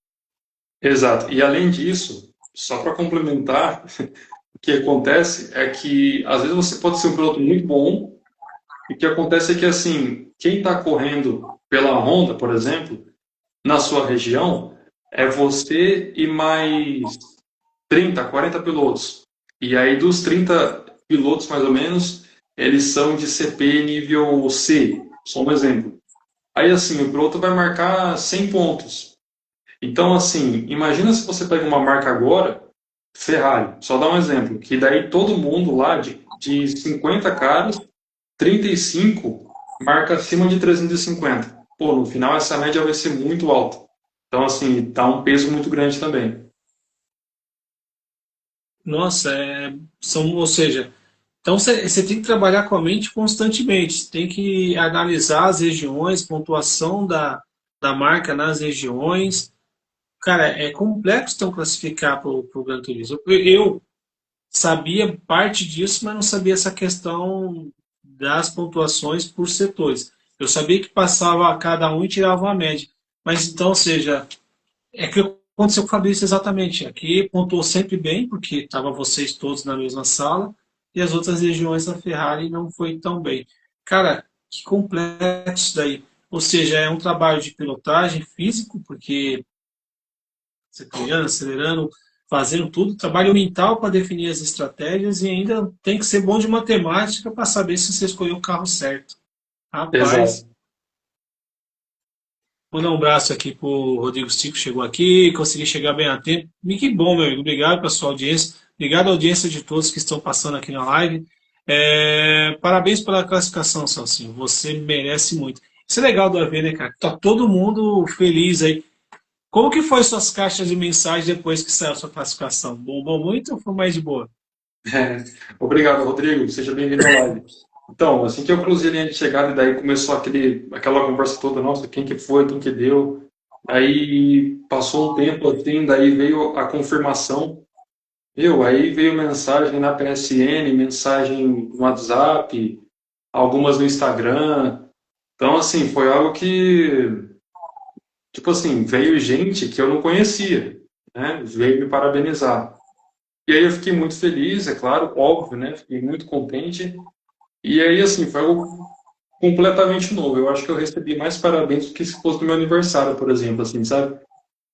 Exato. E além disso, só para complementar, o que acontece é que às vezes você pode ser um piloto muito bom, e o que acontece é que assim, quem está correndo pela Honda, por exemplo, na sua região, é você e mais 30, 40 pilotos. E aí dos 30 pilotos, mais ou menos, eles são de CP nível C, só um exemplo. Aí assim, o piloto vai marcar 100 pontos. Então assim, imagina se você pega uma marca agora, Ferrari, só dar um exemplo, que daí todo mundo lá, de 50 caras, 35 marca acima de 350. Pô, no final essa média vai ser muito alta. Então, assim, dá um peso muito grande também. Nossa, ou seja, então você tem que trabalhar com a mente constantemente, você tem que analisar as regiões, pontuação da marca nas regiões. cara, é complexo então classificar para o Gran Turismo. Eu sabia parte disso, mas não sabia essa questão das pontuações por setores. Eu sabia que passava cada um e tirava uma média. Mas então, ou seja, é que aconteceu com o Fabrício exatamente. Aqui pontuou sempre bem, porque estavam vocês todos na mesma sala, e as outras regiões da Ferrari não foi tão bem. Cara, que complexo isso daí. Ou seja, é um trabalho de pilotagem físico, porque você freando, acelerando, fazendo tudo, trabalho mental para definir as estratégias e ainda tem que ser bom de matemática para saber se você escolheu o carro certo. Rapaz, Exato. vou dar um abraço aqui pro Rodrigo Stico, chegou aqui, consegui chegar bem a tempo. E que bom, meu amigo. Obrigado pela sua audiência. Obrigado à audiência de todos que estão passando aqui na live. Parabéns pela classificação, Celcinho. Você merece muito. Isso é legal do AV, né, cara? Tá todo mundo feliz aí. Como que foi suas caixas de mensagem depois que saiu a sua classificação? Bombou muito ou foi mais de boa? É, obrigado, Rodrigo. Seja bem-vindo à live. Então, assim que eu cruzei a linha de chegada, e daí começou aquela conversa toda, nossa, quem que foi, quem que deu. Aí passou um tempo assim, daí veio a confirmação. Aí veio mensagem na PSN, mensagem no WhatsApp, algumas no Instagram. Então, assim, foi algo que, tipo assim, veio gente que eu não conhecia, né? Veio me parabenizar. E aí eu fiquei muito feliz, é claro, óbvio, né? Fiquei muito contente. E aí, assim, foi algo completamente novo. Eu acho que eu recebi mais parabéns do que se fosse no meu aniversário, por exemplo, assim, sabe?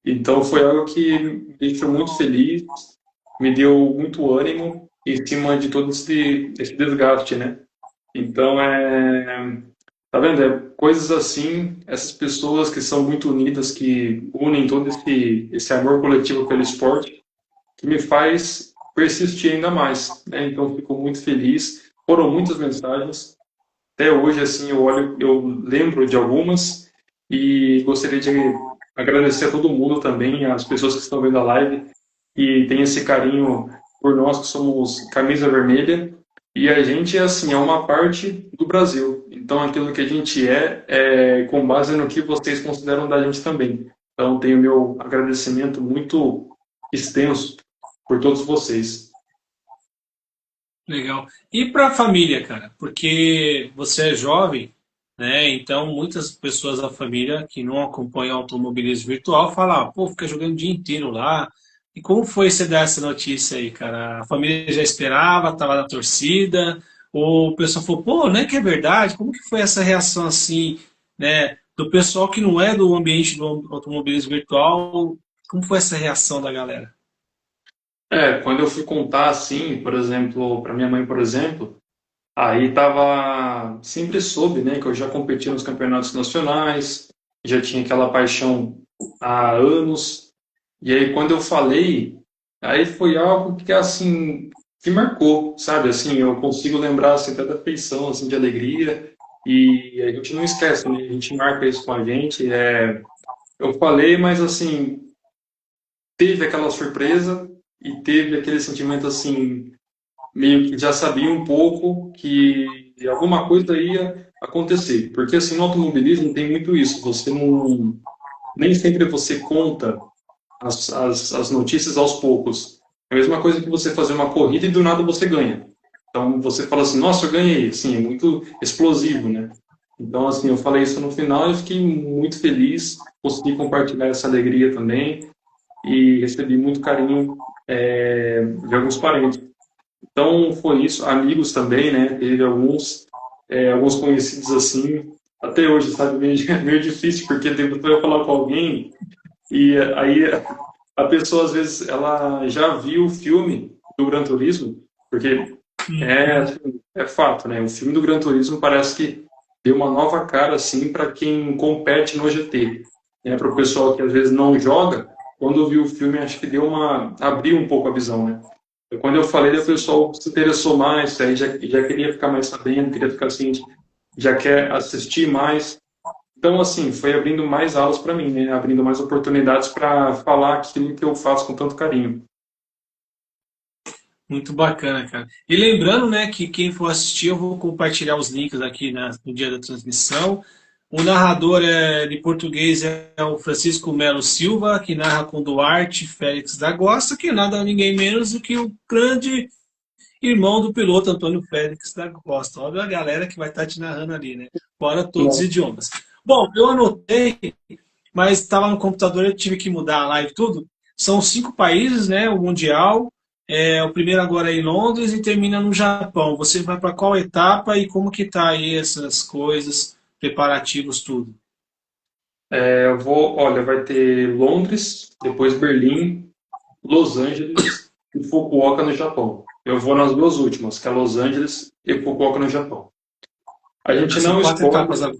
Então foi algo que me deixou muito feliz, me deu muito ânimo em cima de todo esse desgaste, né? Então, tá vendo? É coisas assim, essas pessoas que são muito unidas, que unem todo esse amor coletivo pelo esporte, que me faz persistir ainda mais, né? Então, fico muito feliz. Foram muitas mensagens. Até hoje, assim, eu lembro de algumas e gostaria de agradecer a todo mundo também, as pessoas que estão vendo a live e tem esse carinho por nós que somos camisa vermelha. E a gente, assim, é uma parte do Brasil. Então, aquilo que a gente é com base no que vocês consideram da gente também. Então, tenho meu agradecimento muito extenso por todos vocês. Legal. E para a família, cara? Porque você é jovem, né? Então muitas pessoas da família que não acompanham o automobilismo virtual falam, ah, pô, fica jogando o dia inteiro lá. E como foi você dar essa notícia aí, cara? A família já esperava, estava na torcida, ou o pessoal falou, pô, não é que é verdade? Como que foi essa reação assim, né? Do pessoal que não é do ambiente do automobilismo virtual, como foi essa reação da galera? Quando eu fui contar assim, por exemplo, para minha mãe, por exemplo, aí tava, sempre soube, né, que eu já competi nos campeonatos nacionais, já tinha aquela paixão há anos. E aí quando eu falei, aí foi algo que assim, que marcou, sabe? Assim, eu consigo lembrar assim, até da feição assim de alegria e a gente não esquece, né? A gente marca isso com a gente. Eu falei, mas assim, teve aquela surpresa e teve aquele sentimento assim meio que já sabia um pouco que alguma coisa ia acontecer. Porque assim, no automobilismo tem muito isso. Você não. Nem sempre você conta as notícias aos poucos. É a mesma coisa que você fazer uma corrida e do nada você ganha. Então você fala assim, nossa, eu ganhei. Assim, é muito explosivo, né? Então, assim, eu falei isso no final e fiquei muito feliz. Consegui compartilhar essa alegria também e recebi muito carinho de alguns parentes. Então foi isso, amigos também, né? Teve alguns conhecidos assim, até hoje, sabe, meio difícil, porque depois eu falar com alguém e aí a pessoa às vezes ela já viu o filme do Gran Turismo, porque é fato, né? O filme do Gran Turismo parece que deu uma nova cara assim para quem compete no GT, né? Para o pessoal que às vezes não joga, quando viu o filme acho que abriu um pouco a visão, né? Quando eu falei, o pessoal se interessou mais, aí já queria ficar mais sabendo, queria ficar assim, já quer assistir mais. Então, assim, foi abrindo mais aulas para mim, né? Abrindo mais oportunidades para falar aquilo que eu faço com tanto carinho. Muito bacana, cara. E lembrando, né, que quem for assistir, eu vou compartilhar os links aqui no dia da transmissão. O narrador de português é o Francisco Melo Silva, que narra com Duarte Félix da Costa, que nada ninguém menos do que o grande irmão do piloto Antônio Félix da Costa. Olha a galera que vai estar te narrando ali, né? Fora todos os idiomas. Bom, eu anotei, mas estava no computador, eu tive que mudar a live e tudo. São 5 países, né? O Mundial. O primeiro agora é em Londres e termina no Japão. Você vai para qual etapa e como que tá aí essas coisas, preparativos, tudo? Olha, vai ter Londres, depois Berlim, Los Angeles e Fukuoka no Japão. Eu vou nas duas últimas, que é Los Angeles e Fukuoka no Japão. A Já gente são não 4 escolhe, etapas agora.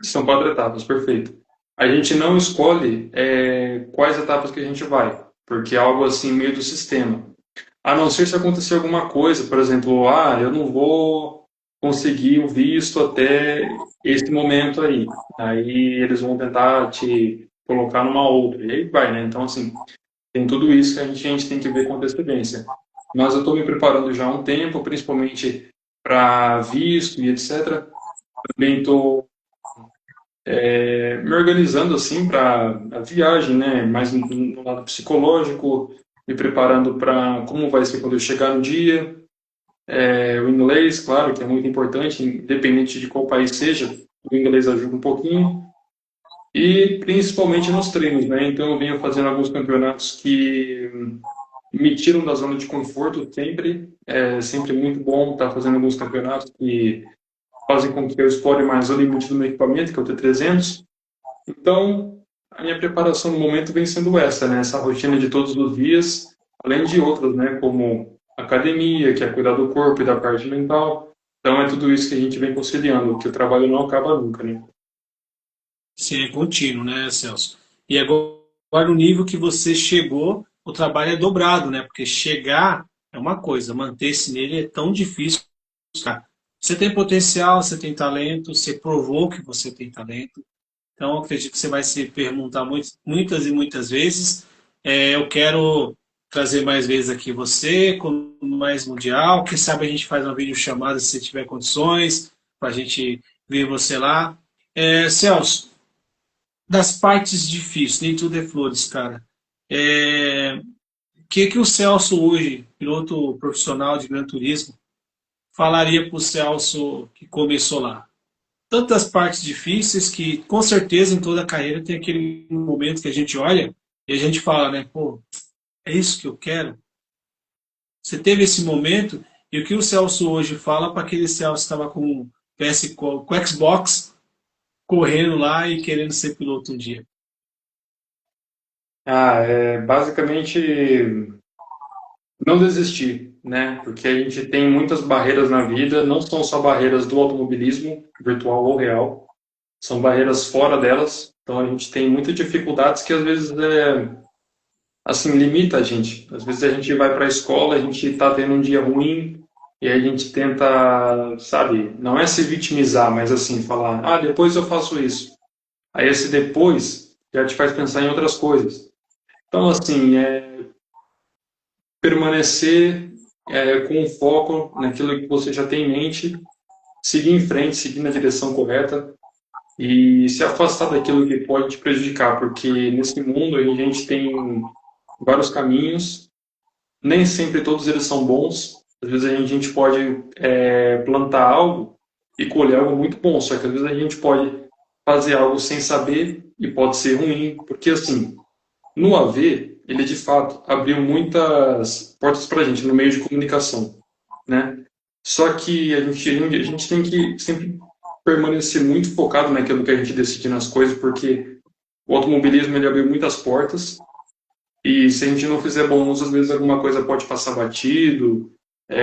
são 4 etapas, perfeito. A gente não escolhe quais etapas que a gente vai, porque é algo assim meio do sistema. A não ser se acontecer alguma coisa, por exemplo, eu não vou conseguir o visto até esse momento aí. Aí eles vão tentar te colocar numa outra. E aí vai, né? Então, assim, tem tudo isso que a gente tem que ver com antecedência. Mas eu estou me preparando já há um tempo, principalmente para visto e etc. Também estou me organizando assim para a viagem, né? Mais no lado psicológico, me preparando para como vai ser quando eu chegar no dia. O inglês, claro, que é muito importante, independente de qual país seja, o inglês ajuda um pouquinho. E principalmente nos treinos, né? Então eu venho fazendo alguns campeonatos que me tiram da zona de conforto sempre. É sempre muito bom estar fazendo alguns campeonatos que fazem com que eu explore mais o limite do meu equipamento, que é o T300. Então, a minha preparação no momento vem sendo essa, né? Essa rotina de todos os dias, além de outras, né? Como academia, que é cuidar do corpo e da parte mental. Então, é tudo isso que a gente vem conciliando, que o trabalho não acaba nunca, né? Sim, é contínuo, né, Celso? E agora o nível que você chegou, o trabalho é dobrado, né? Porque chegar é uma coisa, manter-se nele é tão difícil, cara. Você tem potencial, você tem talento, você provou que você tem talento. Então, eu acredito que você vai se perguntar muitas e muitas vezes. Eu quero trazer mais vezes aqui você, com mais mundial. Quem sabe a gente faz uma videochamada se você tiver condições, para a gente ver você lá. Celso, das partes difíceis, nem tudo é flores, cara. O que o Celso hoje, piloto profissional de Gran Turismo, falaria para o Celso que começou lá? Tantas partes difíceis que, com certeza, em toda a carreira tem aquele momento que a gente olha e a gente fala, né? Pô, é isso que eu quero? Você teve esse momento e o que o Celso hoje fala para aquele Celso que estava com o com o Xbox correndo lá e querendo ser piloto um dia? Basicamente não desistir, né? Porque a gente tem muitas barreiras na vida, não são só barreiras do automobilismo, virtual ou real, são barreiras fora delas. Então a gente tem muitas dificuldades que às vezes assim, limita a gente. Às vezes a gente vai para a escola, a gente está tendo um dia ruim e a gente tenta, sabe, não é se vitimizar, mas assim, falar, depois eu faço isso. Aí esse depois já te faz pensar em outras coisas. Então, assim, permanecer com foco naquilo que você já tem em mente, seguir em frente, seguir na direção correta e se afastar daquilo que pode te prejudicar, porque nesse mundo a gente tem vários caminhos, nem sempre todos eles são bons. Às vezes a gente pode plantar algo e colher algo muito bom, só que às vezes a gente pode fazer algo sem saber e pode ser ruim, porque assim, no AV, ele de fato abriu muitas portas para a gente no meio de comunicação, né? Só que a gente tem que sempre permanecer muito focado naquilo que a gente decide nas coisas, porque o automobilismo ele abriu muitas portas e se a gente não fizer bom uso, às vezes alguma coisa pode passar batido.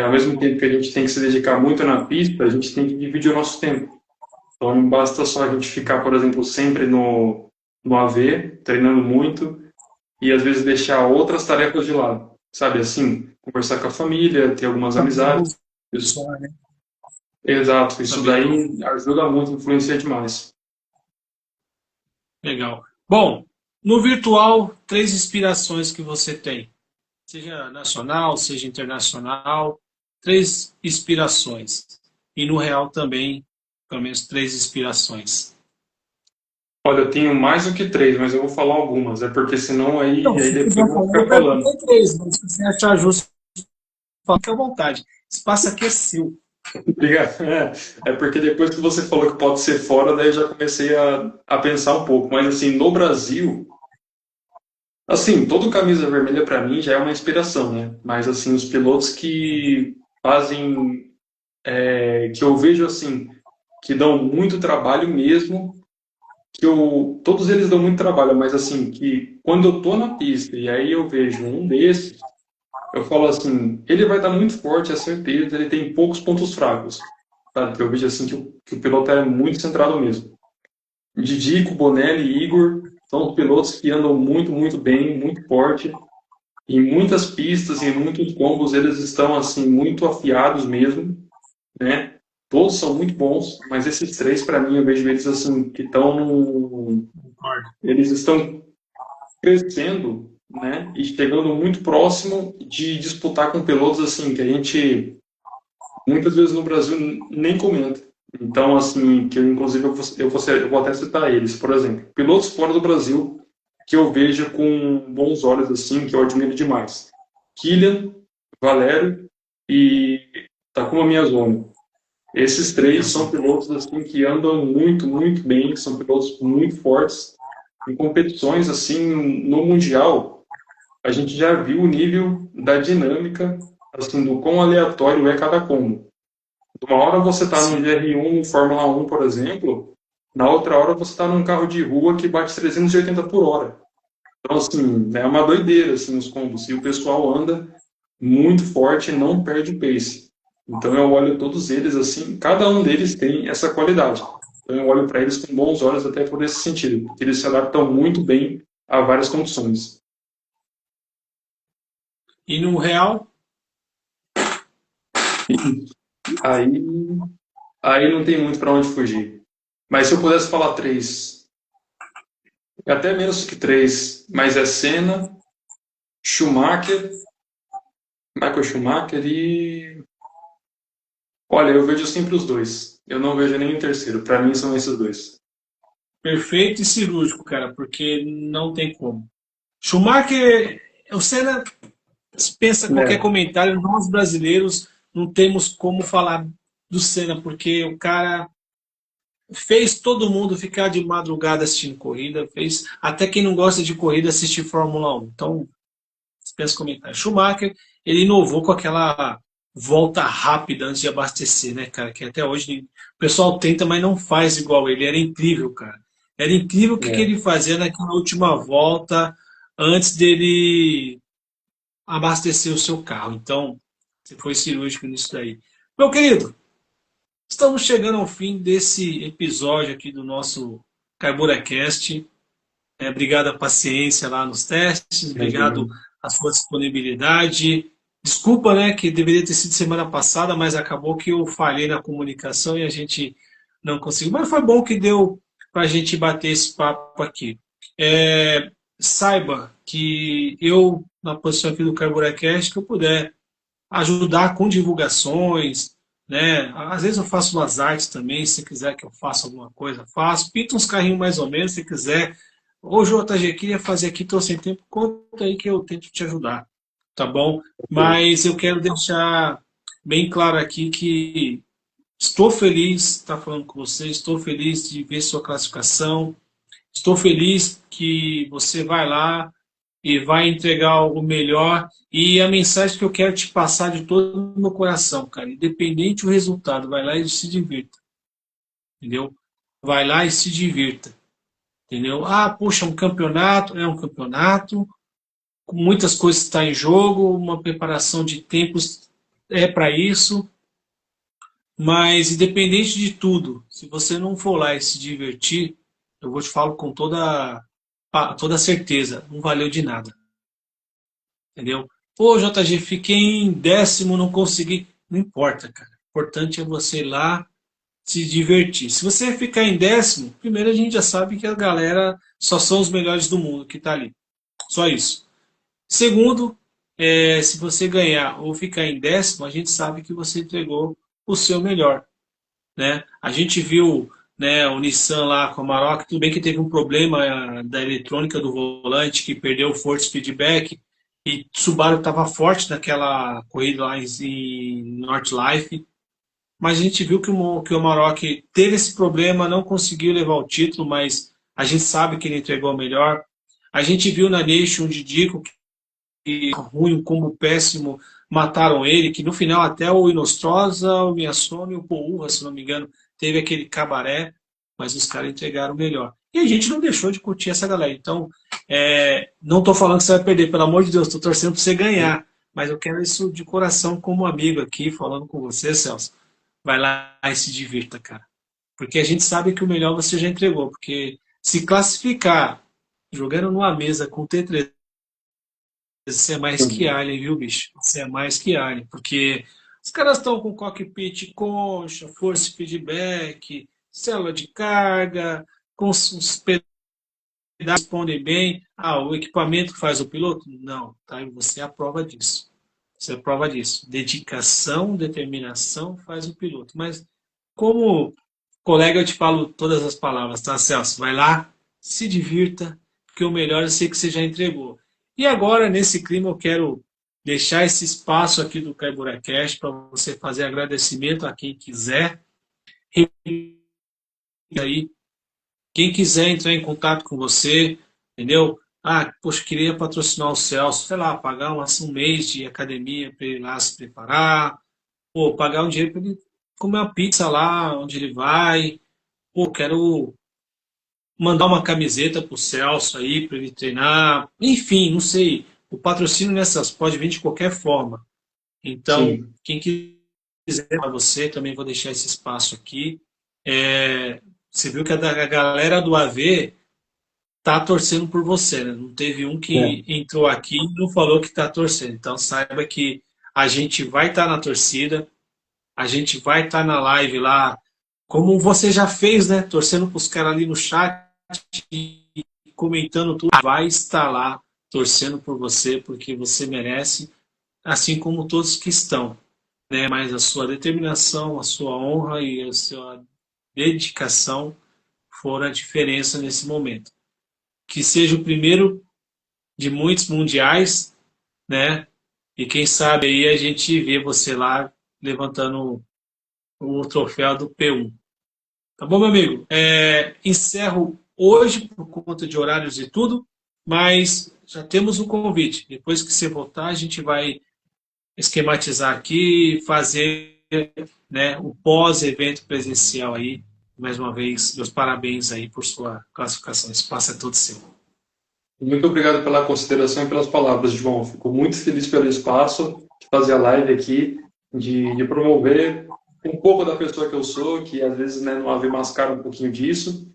Ao mesmo tempo que a gente tem que se dedicar muito na pista, a gente tem que dividir o nosso tempo. Então não basta só a gente ficar, por exemplo, sempre no AV, treinando muito, e às vezes deixar outras tarefas de lado. Sabe, assim, conversar com a família, ter algumas amizades. Isso, Só, né? exato, isso Também não. daí ajuda muito, influencia demais. Legal. Bom, no virtual, 3 inspirações que você tem, seja nacional, seja internacional, 3 inspirações. E no real também, pelo menos 3 inspirações. Olha, eu tenho mais do que três, mas eu vou falar algumas. É porque senão Então, aí se depois quiser eu vou falar, ficar eu quero falando. ter três, mas se você achar justo, fique à vontade. Espaço aqui é seu. Obrigado. É porque depois que você falou que pode ser fora, daí eu já comecei a pensar um pouco. Mas assim, no Brasil, assim, todo camisa vermelha para mim já é uma inspiração, né? Mas assim, os pilotos que fazem, que eu vejo assim, que dão muito trabalho mesmo, todos eles dão muito trabalho, mas assim, que quando eu tô na pista e aí eu vejo um desses, eu falo assim, ele vai estar muito forte, é certeza, ele tem poucos pontos fracos, sabe? Que eu vejo assim que o piloto é muito centrado mesmo. Didico, Bonelli e Igor são pilotos que andam muito, muito bem, muito forte. Em muitas pistas, em muitos combos, eles estão assim muito afiados mesmo, né? Todos são muito bons, mas esses três, para mim, eu vejo eles assim que Concordo. eles estão crescendo, né? E chegando muito próximo de disputar com pilotos assim que a gente muitas vezes no Brasil nem comenta. Então, assim, que eu, inclusive eu vou até citar eles, por exemplo, pilotos fora do Brasil que eu vejo com bons olhos, assim, que eu admiro demais. Kylian, Valério e Takuma Miyazumi. Esses três são pilotos assim que andam muito, muito bem, são pilotos muito fortes. Em competições assim no mundial, a gente já viu o nível da dinâmica, assim, do quão aleatório é cada combo. Uma hora você está num Sim. GR1, Fórmula 1, por exemplo, na outra hora você está num carro de rua que bate 380 por hora. Então, assim, é uma doideira, assim, os combos. E o pessoal anda muito forte e não perde o pace. Então, eu olho todos eles, assim, cada um deles tem essa qualidade. Então, eu olho para eles com bons olhos até por esse sentido, porque eles se adaptam muito bem a várias condições. E no real, Aí, aí não tem muito para onde fugir. Mas se eu pudesse falar três, até menos que três, mas é Senna, Schumacher, Michael Schumacher e. Olha, eu vejo sempre os dois. Eu não vejo nem o terceiro. Para mim são esses dois. perfeito e cirúrgico, cara, porque não tem como. Schumacher, o Senna dispensa qualquer É, comentário. Nós brasileiros não temos como falar do Senna, porque o cara fez todo mundo ficar de madrugada assistindo corrida, fez até quem não gosta de corrida assistir Fórmula 1. Então, dispensa comentário. Schumacher, ele inovou com aquela volta rápida antes de abastecer, né, cara? Que até hoje o pessoal tenta, mas não faz igual ele. Era incrível, cara. Era incrível o que é. ele fazia naquela última volta antes dele abastecer o seu carro. Então, você foi cirúrgico nisso daí. Meu querido, estamos chegando ao fim desse episódio aqui do nosso CarburaCast. Obrigado a paciência lá nos testes, Imagina. obrigado a sua disponibilidade. Desculpa, né, que deveria ter sido semana passada, mas acabou que eu falhei na comunicação e a gente não conseguiu. Mas foi bom que deu para a gente bater esse papo aqui. É, saiba que eu, na posição aqui do CarburaCast, que eu puder ajudar com divulgações, né? Às vezes eu faço umas artes também, se quiser que eu faça alguma coisa, faço. Pinto uns carrinhos mais ou menos, se quiser. Ô, JG, queria fazer aqui, estou sem tempo, conta aí que eu tento te ajudar, tá bom? Ok. Mas eu quero deixar bem claro aqui que estou feliz de estar falando com você, estou feliz de ver sua classificação, estou feliz que você vai lá e vai entregar algo melhor. E a mensagem que eu quero te passar de todo o meu coração, cara, independente do resultado, vai lá e se divirta, entendeu? Vai lá e se divirta, entendeu? Ah, puxa, um campeonato, é um campeonato, com muitas coisas estão em jogo, uma preparação de tempos é para isso, mas independente de tudo, se você não for lá e se divertir, eu vou te falar com toda certeza, não valeu de nada. Entendeu? Pô, JG, fiquei em décimo, não consegui. Não importa, cara. O importante é você ir lá se divertir. Se você ficar em décimo, primeiro a gente já sabe que a galera só são os melhores do mundo que tá ali. Só isso. Segundo, se você ganhar ou ficar em décimo, a gente sabe que você entregou o seu melhor, né? A gente viu né, o Nissan lá com a Amarok, tudo bem que teve um problema da eletrônica do volante, que perdeu o force feedback, e Subaru estava forte naquela corrida lá em Northlife, mas a gente viu que o Amarok teve esse problema, não conseguiu levar o título, mas a gente sabe que ele entregou o melhor. A gente viu na Nation de Dico que ruim, um combo péssimo, mataram ele, que no final até o Inostrosa, o Miyasome e o Porra, se não me engano, teve aquele cabaré, mas os caras entregaram o melhor. E a gente não deixou de curtir essa galera. Então, não estou falando que você vai perder, pelo amor de Deus, estou torcendo para você ganhar. Mas eu quero isso de coração como amigo aqui, falando com você, Celso. Vai lá e se divirta, cara. Porque a gente sabe que o melhor você já entregou. Porque se classificar jogando numa mesa com T3, você é mais que Alien, viu, bicho? Você é mais que Alien. Porque os caras estão com cockpit concha, force feedback, célula de carga, com os pedaços que respondem bem. Ah, o equipamento que faz o piloto? Não, tá? E você é a prova disso. Você é a prova disso. Dedicação, determinação faz o piloto. Mas como colega, eu te falo todas as palavras, tá, Celso? Vai lá, se divirta, porque o melhor eu sei que você já entregou. E agora, nesse clima, eu quero deixar esse espaço aqui do CaiburaCast para você fazer agradecimento a quem quiser. E aí, quem quiser entrar em contato com você, entendeu? Ah, poxa, queria patrocinar o Celso, sei lá, pagar um mês de academia para ele lá se preparar, pô, pagar um dinheiro para ele comer uma pizza lá onde ele vai. Pô, quero mandar uma camiseta pro Celso aí para ele treinar. Enfim, não sei. O patrocínio nessas pode vir de qualquer forma. Então, Sim. quem quiser para você, também vou deixar esse espaço aqui. Você viu que a galera do AV tá torcendo por você, né? Não teve um É. que entrou aqui e não falou que tá torcendo. Então, saiba que a gente vai estar na torcida, a gente vai estar na live lá, como você já fez, né? Torcendo para os caras ali no chat e comentando tudo. Vai estar lá torcendo por você, porque você merece, assim como todos que estão, né? Mas a sua determinação, a sua honra e a sua dedicação foram a diferença nesse momento. Que seja o primeiro de muitos mundiais, né? E quem sabe aí a gente vê você lá levantando o troféu do P1. Tá bom, meu amigo? Encerro hoje por conta de horários e tudo, mas já temos o convite. Depois que você voltar, a gente vai esquematizar aqui, fazer, né, o pós-evento presencial aí. Mais uma vez, meus parabéns aí por sua classificação. O espaço é todo seu. Muito obrigado pela consideração e pelas palavras, João. Fico muito feliz pelo espaço de fazer a live aqui, de promover um pouco da pessoa que eu sou, que às vezes, né, no AV mascara um pouquinho disso.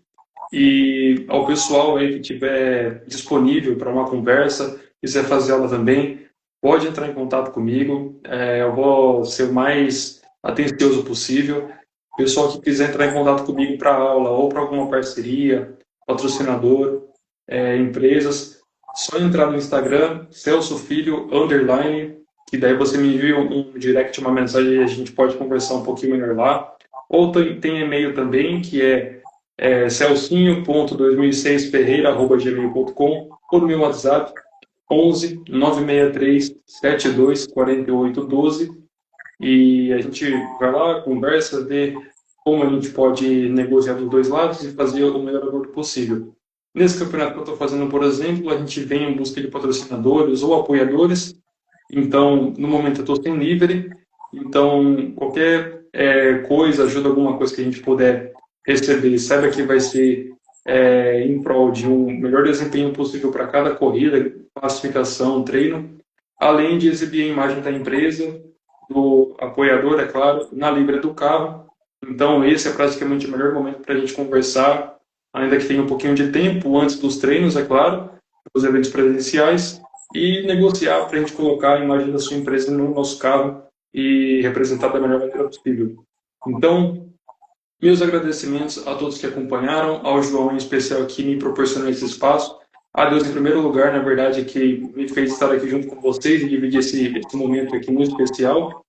E ao pessoal aí que estiver disponível para uma conversa, quiser fazer aula também, pode entrar em contato comigo. Eu vou ser o mais atencioso possível. Pessoal que quiser entrar em contato comigo para aula ou para alguma parceria, patrocinador, empresas, só entrar no Instagram, Celso Filho, underline, que daí você me envia um direct, uma mensagem e a gente pode conversar um pouquinho melhor lá. Ou tem e-mail também, que é celcinho.2006ferreira@gmail.com, ou no meu WhatsApp 11 963 72 48 12, e a gente vai lá, conversa, vê como a gente pode negociar dos dois lados e fazer o melhor acordo possível. Nesse campeonato que eu estou fazendo, por exemplo, a gente vem em busca de patrocinadores ou apoiadores. Então, no momento eu estou sem livre, então qualquer coisa, ajuda, alguma coisa que a gente puder receber, saiba que vai ser em prol de um melhor desempenho possível para cada corrida, classificação, treino, além de exibir a imagem da empresa, do apoiador, é claro, na Libra do carro. Então, esse é praticamente o melhor momento para a gente conversar, ainda que tenha um pouquinho de tempo antes dos treinos, é claro, dos eventos presenciais, e negociar para a gente colocar a imagem da sua empresa no nosso carro e representar da melhor maneira possível. Então, meus agradecimentos a todos que acompanharam, ao João em especial que me proporcionou esse espaço, a Deus em primeiro lugar, na verdade, que me fez estar aqui junto com vocês e dividir esse momento aqui muito especial,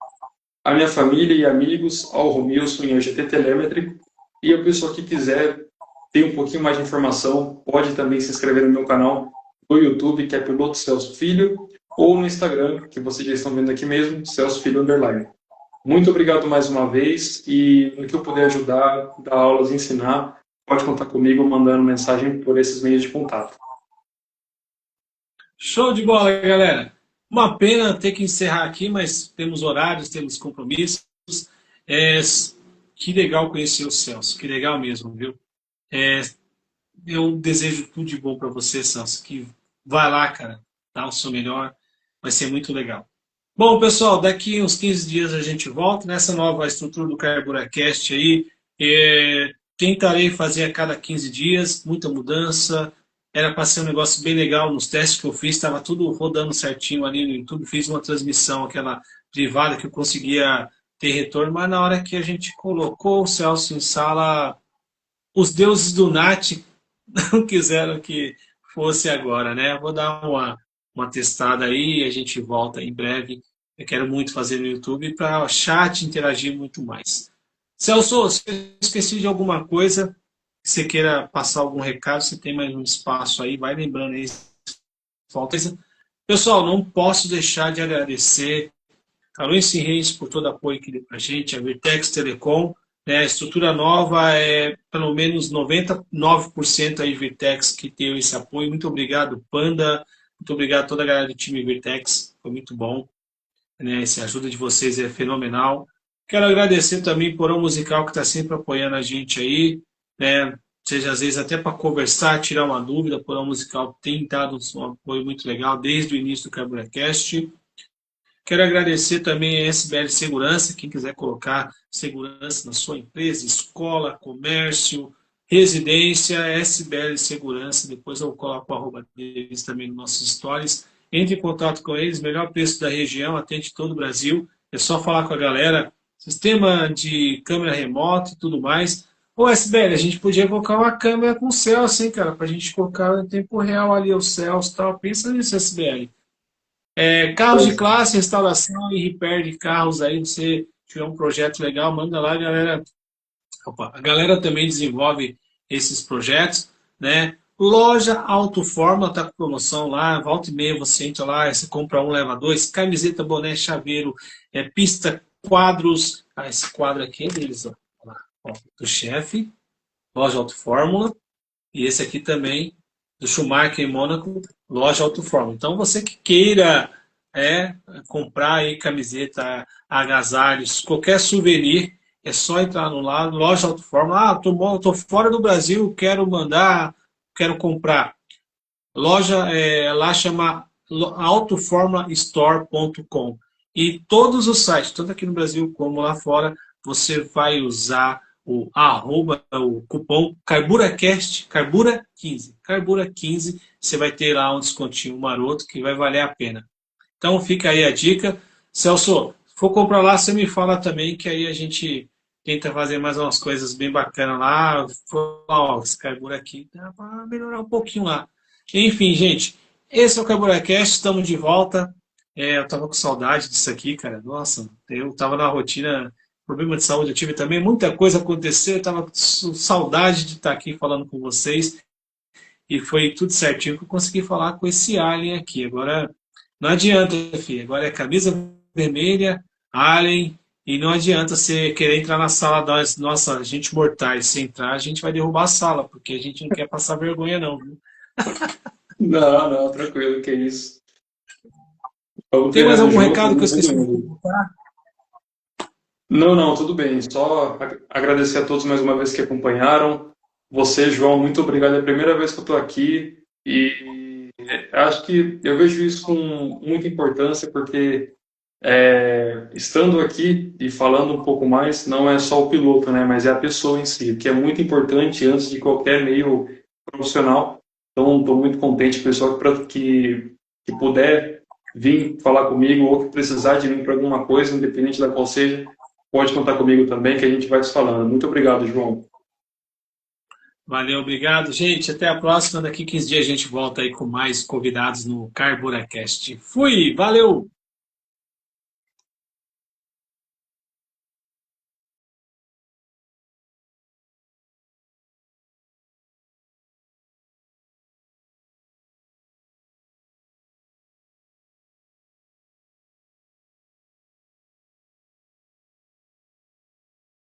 a minha família e amigos, ao Romilson e ao GT Telemetry, E a pessoa que quiser ter um pouquinho mais de informação, pode também se inscrever no meu canal do YouTube, que é Piloto Celso Filho, ou no Instagram, que vocês já estão vendo aqui mesmo, Celso Filho Underline. Muito obrigado mais uma vez e no que eu puder ajudar, dar aulas, ensinar, pode contar comigo mandando mensagem por esses meios de contato. Show de bola, galera. Uma pena ter que encerrar aqui, mas temos horários, temos compromissos. É, que legal conhecer o Celso, que legal mesmo, viu? É, eu desejo tudo de bom para você, Celso. Que vai lá, cara, dá o seu melhor, vai ser muito legal. Bom, pessoal, daqui uns 15 dias a gente volta nessa nova estrutura do CarburaCast aí. Tentarei fazer a cada 15 dias, muita mudança. Era para ser um negócio bem legal nos testes que eu fiz, estava tudo rodando certinho ali no YouTube. Fiz uma transmissão, aquela privada que eu conseguia ter retorno, mas na hora que a gente colocou o Celso em sala, os deuses do NAT não quiseram que fosse agora, né? Vou dar uma testada aí e a gente volta em breve. Eu quero muito fazer no YouTube para o chat interagir muito mais. Celso, se eu esqueci de alguma coisa, se você queira passar algum recado, você tem mais um espaço aí, vai lembrando aí. Falta. Pessoal, não posso deixar de agradecer a Luiz Reis por todo o apoio que deu para a gente, a Virtex Telecom, né, a estrutura nova é pelo menos 99% aí Virtex que deu esse apoio. Muito obrigado, Panda. Muito obrigado a toda a galera do time Virtex. Foi muito bom. Né, essa ajuda de vocês é fenomenal. Quero agradecer também o Porão Musical que está sempre apoiando a gente aí. Né, seja às vezes até para conversar, tirar uma dúvida. O Porão Musical tem dado um apoio muito legal desde o início do CarburaCast. Quero agradecer também a SBL Segurança, quem quiser colocar segurança na sua empresa, escola, comércio, residência, SBL Segurança, depois eu coloco o arroba deles também nos nossos stories. Entre em contato com eles, melhor preço da região, atende todo o Brasil. É só falar com a galera, sistema de câmera remota e tudo mais. Ô SBL, a gente podia colocar uma câmera com o Celso, hein, cara, para a gente colocar em tempo real ali o Celso e tal. Pensa nisso, SBL. Carros de classe, restauração e repair de carros aí, você tiver um projeto legal, manda lá, galera. Opa, a galera também desenvolve esses projetos, né? Loja Auto Fórmula tá com promoção lá, volta e meia você entra lá, você compra um, leva dois, camiseta, boné, chaveiro, pista, quadros. Ah, esse quadro aqui é deles, ó. Ó, do chefe, Loja Auto Fórmula. E esse aqui também, do Schumacher em Mônaco, loja Auto Fórmula. Então, você que queira comprar aí camiseta, agasalhos, qualquer souvenir, é só entrar no lado, loja Auto Fórmula. Ah, tô fora do Brasil, quero mandar, quero comprar. Loja, lá chama autoformulastore.com. E todos os sites, tanto aqui no Brasil como lá fora, você vai usar o cupom CarburaCast, Carbura15. Carbura15, você vai ter lá um descontinho maroto que vai valer a pena. Então fica aí a dica. Celso, se for comprar lá, você me fala também, que aí a gente tenta fazer mais umas coisas bem bacanas lá. Ó, esse Carbura aqui dá para melhorar um pouquinho lá. Enfim, gente, esse é o CarburaCast, estamos de volta. Eu tava com saudade disso aqui, cara. Nossa, eu tava na rotina, problema de saúde eu tive também, muita coisa aconteceu, eu tava com saudade de estar aqui falando com vocês. E foi tudo certinho que eu consegui falar com esse alien aqui. Agora, não adianta, filho. Agora é camisa vermelha, alien, e não adianta você querer entrar na sala das nossa, gente mortais. Se entrar, a gente vai derrubar a sala, porque a gente não quer passar vergonha, não, viu? Não, não, tranquilo, que isso. Vamos Tem ver mais nessa algum junto, recado que eu vamos esqueci de ver. perguntar? Não, não, tudo bem. Só agradecer a todos mais uma vez que acompanharam. Você, João, muito obrigado. É a primeira vez que eu estou aqui e acho que eu vejo isso com muita importância porque estando aqui e falando um pouco mais, não é só o piloto, né, mas é a pessoa em si, o que é muito importante antes de qualquer meio profissional. Então, estou muito contente, pessoal, que puder vir falar comigo ou que precisar de mim para alguma coisa, independente da qual seja, pode contar comigo também, que a gente vai se falando. Muito obrigado, João. Valeu, obrigado. Gente, até a próxima. Daqui 15 dias a gente volta aí com mais convidados no CarburaCast. Fui, valeu!